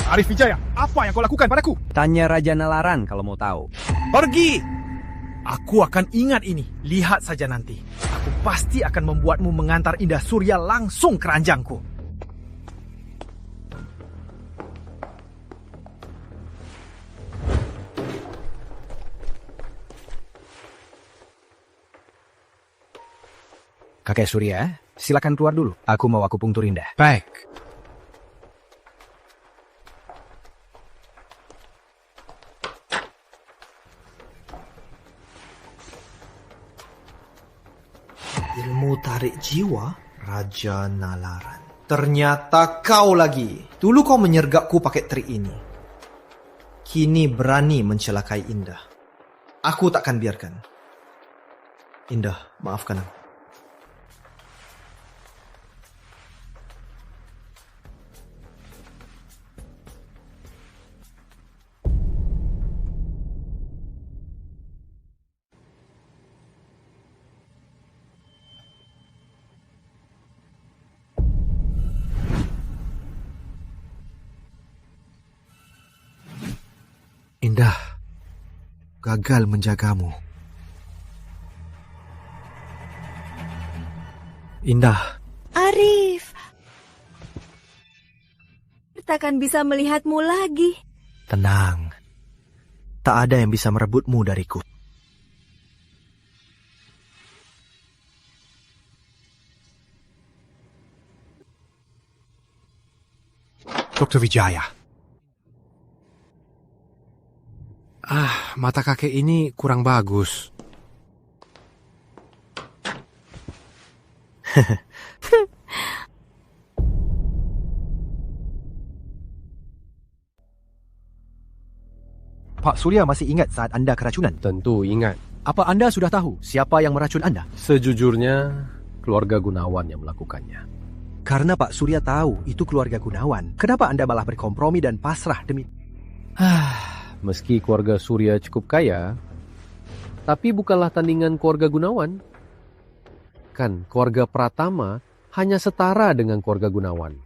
Arif Wijaya, apa yang kau lakukan padaku? Tanya Raja Nalaran kalau mau tahu. Pergi! Aku akan ingat ini. Lihat saja nanti. Aku pasti akan membuatmu mengantar Indah Surya langsung ke ranjangku. Kakek Surya, silakan keluar dulu. Aku mau akupunktur Indah. Baik. Ilmu tarik jiwa Raja Nalaran. Ternyata kau lagi. Dulu kau menyergapku pakai trik ini. Kini berani mencelakai Indah. Aku takkan biarkan. Indah, maafkan aku. Indah, gagal menjagamu. Indah. Arif. Takkan bisa melihatmu lagi. Tenang. Tak ada yang bisa merebutmu dariku. Dr. Wijaya. Mata kakek ini kurang bagus. Pak Surya masih ingat saat Anda keracunan? Tentu ingat. Apa Anda sudah tahu siapa yang meracun Anda? Sejujurnya, keluarga Gunawan yang melakukannya. Karena Pak Surya tahu itu keluarga Gunawan, kenapa Anda malah berkompromi dan pasrah demi... Meski keluarga Surya cukup kaya, tapi bukanlah tandingan keluarga Gunawan. Kan keluarga Pratama hanya setara dengan keluarga Gunawan.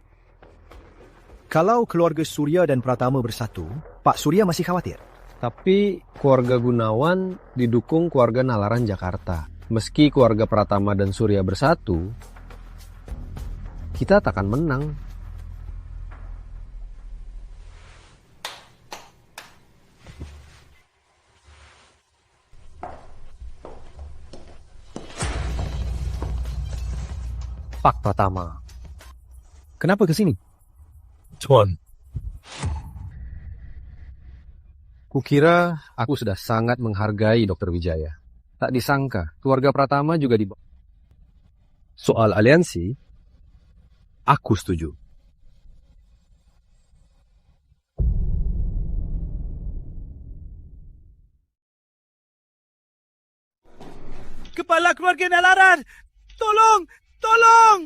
Kalau keluarga Surya dan Pratama bersatu, Pak Surya masih khawatir. Tapi keluarga Gunawan didukung keluarga Nalaran Jakarta. Meski keluarga Pratama dan Surya bersatu, kita takkan menang. Pak Pratama, kenapa ke sini? Tuan. Kukira aku sudah sangat menghargai Dr. Wijaya. Tak disangka, keluarga Pratama juga dibawa. Soal aliansi, aku setuju. Kepala keluarga Nalaran! Tolong! Tolong!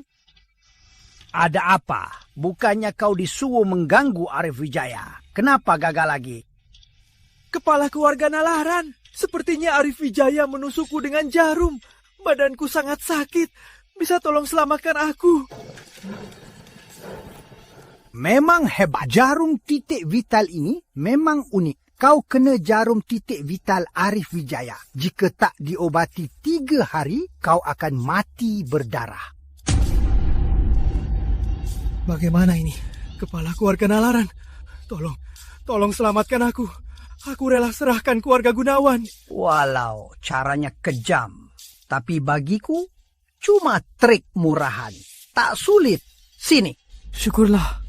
Ada apa? Bukannya kau disuruh mengganggu Arif Wijaya. Kenapa gagal lagi? Kepala keluarga Nalaran. Sepertinya Arif Wijaya menusukku dengan jarum. Badanku sangat sakit. bisa tolong selamatkan aku? Memang hebat. Jarum titik vital ini memang unik. Kau kena jarum titik vital Arif Wijaya. Jika tak diobati 3 hari, kau akan mati berdarah. Bagaimana ini? Kepala keluarga Nalaran. Tolong selamatkan aku. Aku rela serahkan keluarga Gunawan. Walau caranya kejam, tapi bagiku cuma trik murahan. Tak sulit. Sini. Syukurlah.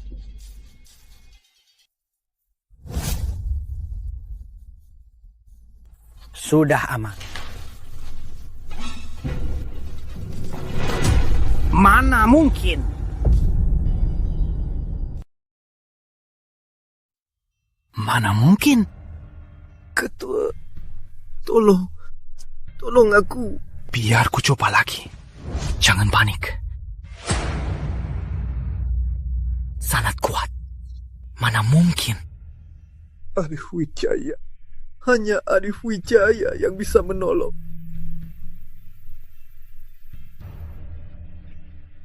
Sudah aman. Mana mungkin? Mana mungkin? Ketua, tolong aku. Biar ku coba lagi. Jangan panik. Sangat kuat. Mana mungkin? Arif Wijaya. Hanya Arif Wijaya yang bisa menolong.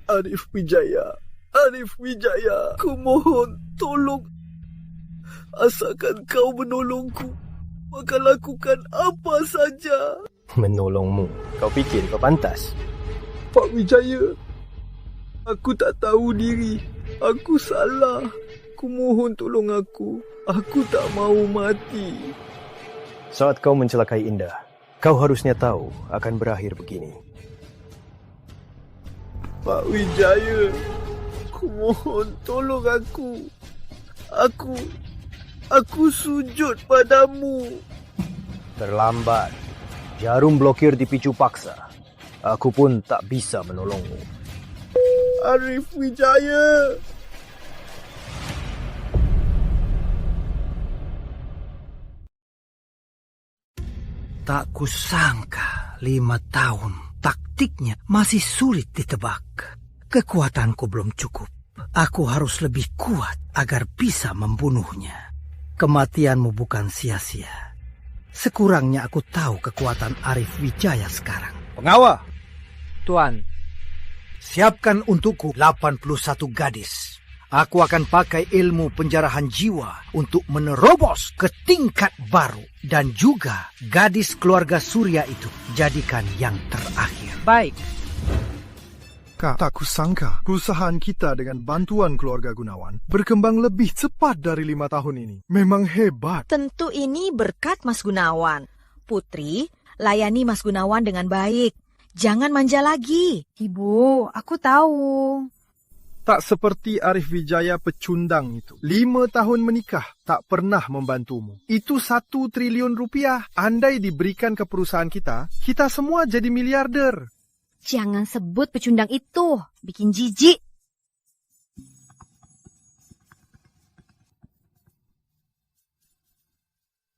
Arif Wijaya. Kumohon, tolong. Asalkan kau menolongku, maka lakukan apa saja. Menolongmu? Kau fikir kau pantas? Pak Wijaya, aku tak tahu diri. Aku salah. Kumohon tolong aku. Aku tak mau mati. Saat kau mencelakai Indah, kau harusnya tahu akan berakhir begini. Pak Wijaya, kumohon tolong aku. Aku sujud padamu. Terlambat. Jarum blokir dipicu paksa. Aku pun tak bisa menolongmu. Arif Wijaya. Tak kusangka 5 tahun taktiknya masih sulit ditebak. Kekuatanku belum cukup. Aku harus lebih kuat agar bisa membunuhnya. Kematianmu bukan sia-sia. Sekurangnya aku tahu kekuatan Arif Wijaya sekarang. Pengawal, Tuan. Siapkan untukku 81 gadis. Aku akan pakai ilmu penjarahan jiwa untuk menerobos ke tingkat baru. Dan juga gadis keluarga Surya itu jadikan yang terakhir. Baik. Kak, tak kusangka perusahaan kita dengan bantuan keluarga Gunawan berkembang lebih cepat dari 5 tahun ini. Memang hebat. Tentu ini berkat Mas Gunawan. Putri, layani Mas Gunawan dengan baik. Jangan manja lagi. Ibu, aku tahu. Tak seperti Arif Wijaya pecundang itu. 5 tahun menikah, tak pernah membantumu. Itu 1 triliun rupiah. Andai diberikan ke perusahaan kita semua jadi miliarder. Jangan sebut pecundang itu. Bikin jijik.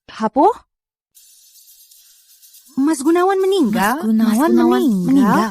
Hapo? Mas Gunawan meninggal? Mas Gunawan meninggal?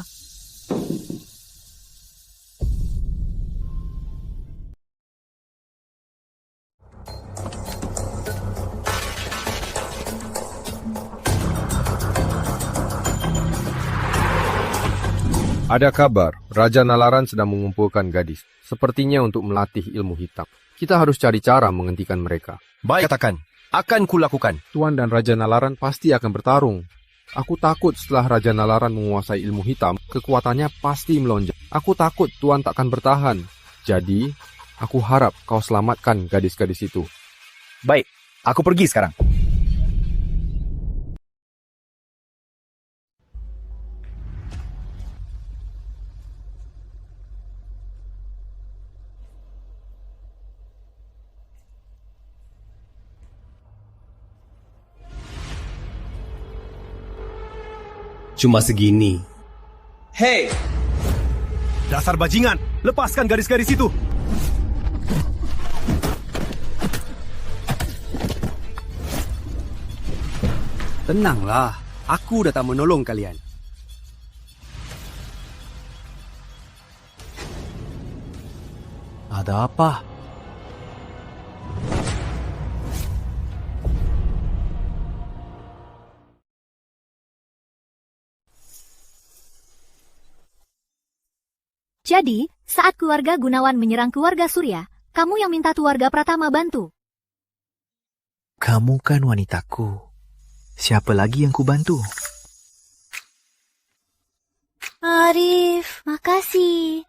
Ada kabar, Raja Nalaran sedang mengumpulkan gadis. Sepertinya untuk melatih ilmu hitam. Kita harus cari cara menghentikan mereka. Baik, katakan. Akan kulakukan. Tuan dan Raja Nalaran pasti akan bertarung. Aku takut setelah Raja Nalaran menguasai ilmu hitam, kekuatannya pasti melonjak. Aku takut Tuan takkan bertahan. Jadi, aku harap kau selamatkan gadis-gadis itu. Baik, aku pergi sekarang. Cuma segini. Hei! Dasar bajingan! Lepaskan gadis-gadis itu! Tenanglah, aku datang menolong kalian. Ada apa? Jadi, saat keluarga Gunawan menyerang keluarga Surya, kamu yang minta keluarga Pratama bantu. Kamu kan wanitaku. Siapa lagi yang ku bantu? Arif, makasih.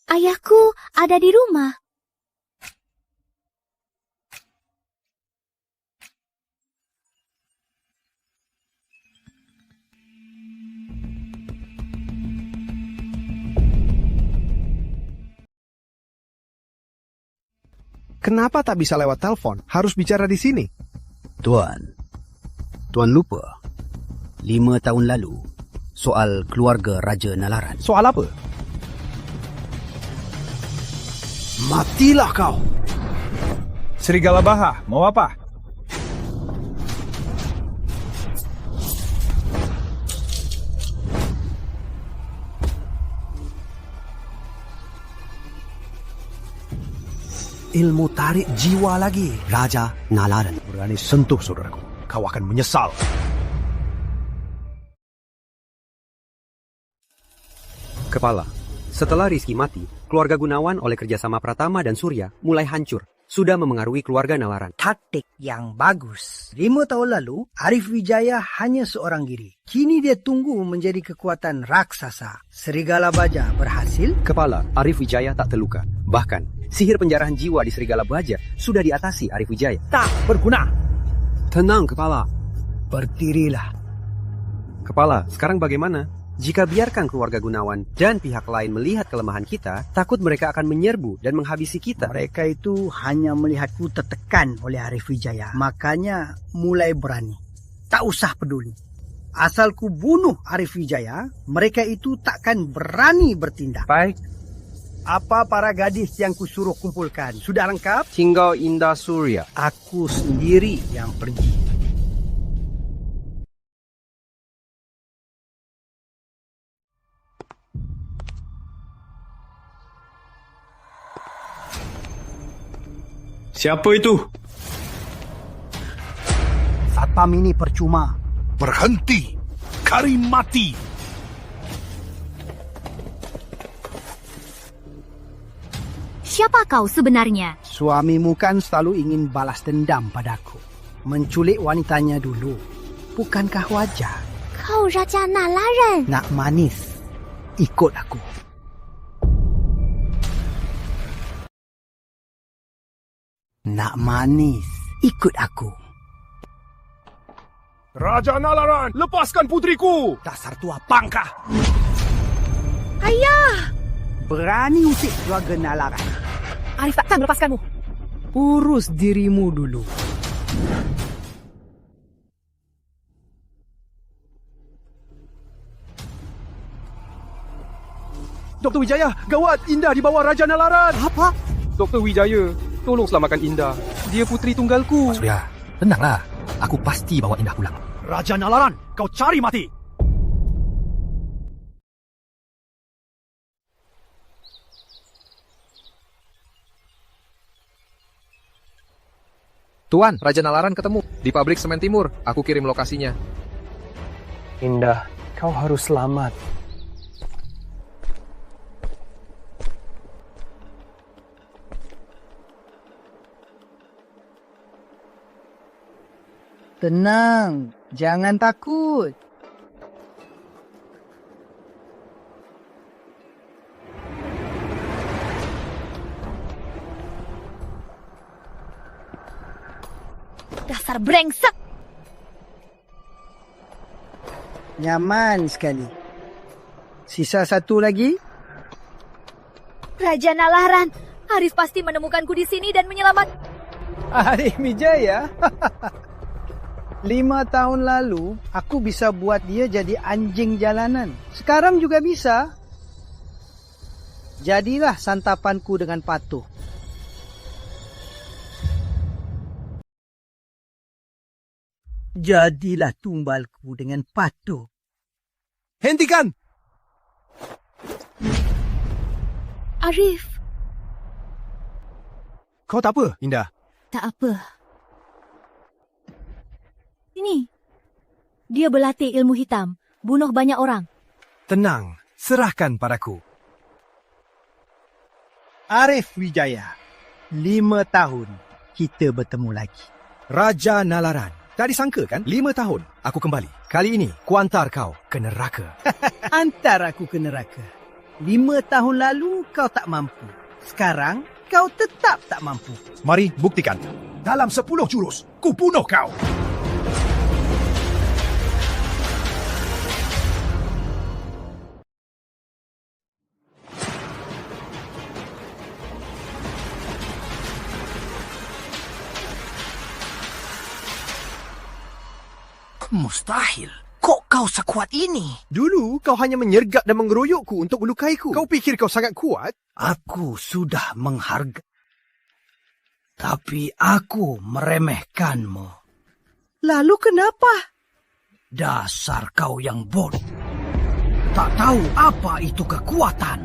Ayahku ada di rumah. Kenapa tak bisa lewat telepon? Harus bicara di sini. Tuan lupa 5 tahun lalu soal keluarga Raja Nalaran. Soal apa? Matilah kau! Serigala Baha, mau apa? Ilmu tarik jiwa lagi. Raja Nalaran. Berani sentuh saudaraku, kau akan menyesal. Kepala, setelah Rizky mati, keluarga Gunawan oleh kerjasama Pratama dan Surya mulai hancur. Sudah memengaruhi keluarga Nalaran. Taktik yang bagus. 5 tahun lalu, Arif Wijaya hanya seorang diri. Kini dia tunggu menjadi kekuatan raksasa. Serigala Baja berhasil. Kepala, Arif Wijaya tak terluka. Bahkan, sihir penjarahan jiwa di Serigala Baja sudah diatasi Arif Wijaya. Tak berguna. Tenang, Kepala. Berdirilah. Kepala, sekarang bagaimana? Jika biarkan keluarga Gunawan dan pihak lain melihat kelemahan kita, takut mereka akan menyerbu dan menghabisi kita. Mereka itu hanya melihatku tertekan oleh Arif Wijaya. Makanya mulai berani. Tak usah peduli. Asal ku bunuh Arif Wijaya, mereka itu takkan berani bertindak. Baik. Apa para gadis yang kusuruh kumpulkan? Sudah lengkap? Tinggal Indah Surya. Aku sendiri yang pergi. Siapa itu? Satpam ini percuma. Berhenti! Karim mati! Siapa kau sebenarnya? Suamimu kan selalu ingin balas dendam padaku. Menculik wanitanya dulu. Bukankah wajar? Kau Raja Nalaran. Nak manis, ikut aku. Nak manis, ikut aku. Raja Nalaran, lepaskan putriku! Dasar tua pangkah! Ayah! Berani usik keluarga Nalaran. Arif takkan melepaskanmu. Urus dirimu dulu. Dr. Wijaya, gawat! Indah di bawah Raja Nalaran! Apa? Dr. Wijaya, tolong selamatkan Indah. Dia putri tunggalku. Pak Surya, tenanglah. Aku pasti bawa Indah pulang. Raja Nalaran, kau cari mati! Tuan, Raja Nalaran ketemu di pabrik semen timur. Aku kirim lokasinya. Indah, kau harus selamat. Tenang, jangan takut. Dasar brengsek. Nyaman sekali. Sisa satu lagi. Raja Nalaran. Arif pasti menemukanku di sini dan menyelamat. Arif Wijaya. 5 tahun lalu, aku bisa buat dia jadi anjing jalanan. Sekarang juga bisa. Jadilah santapanku dengan patuh. Jadilah tumbalku dengan patuh. Hentikan! Arif. Kau tak apa, Indah? Tak apa. Ini. Dia berlatih ilmu hitam. Bunuh banyak orang. Tenang, serahkan padaku. Arif Wijaya, 5 tahun kita bertemu lagi. Raja Nalaran. Tak disangka kan? 5 tahun aku kembali. Kali ini, kuantar kau ke neraka. Antar aku ke neraka. 5 tahun lalu kau tak mampu. Sekarang kau tetap tak mampu. Mari buktikan. Dalam 10 jurus, ku bunuh kau. Mustahil. Kok kau sekuat ini? Dulu kau hanya menyergap dan mengeroyokku untuk melukaiku. Kau pikir kau sangat kuat? Aku sudah menghargai. Tapi aku meremehkanmu. Lalu kenapa? Dasar kau yang bodoh. Tak tahu apa itu kekuatan.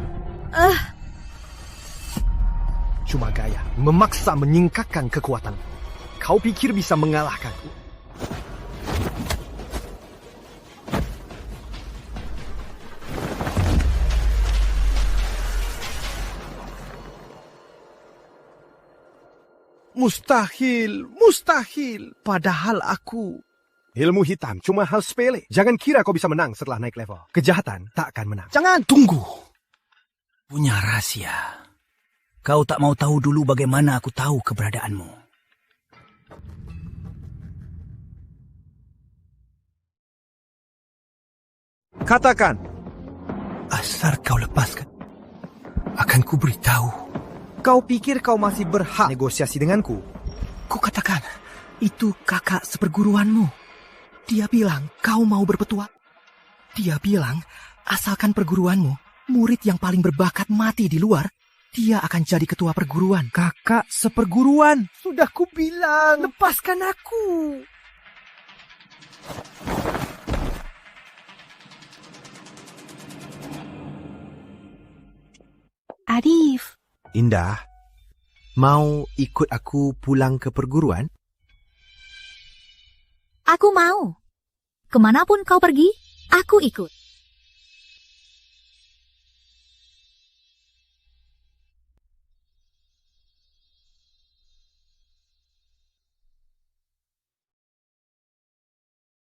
Cuma gaya, memaksa menyingkapkan kekuatan. Kau pikir bisa mengalahkanku? Mustahil, mustahil. Padahal aku... Ilmu hitam cuma hal sepele. Jangan kira kau bisa menang setelah naik level. Kejahatan tak akan menang. Jangan, tunggu. Punya rahasia. Kau tak mau tahu dulu bagaimana aku tahu keberadaanmu. Katakan. Asal kau lepaskan, akan ku beritahu. Kau pikir kau masih berhak negosiasi denganku? Ku katakan, itu kakak seperguruanmu. Dia bilang kau mau berpetuah. Dia bilang, asalkan perguruanmu, murid yang paling berbakat mati di luar, dia akan jadi ketua perguruan. Kakak seperguruan. Sudah ku bilang. Lepaskan aku. Arif. Indah, mau ikut aku pulang ke perguruan? Aku mau. Kemanapun kau pergi, aku ikut.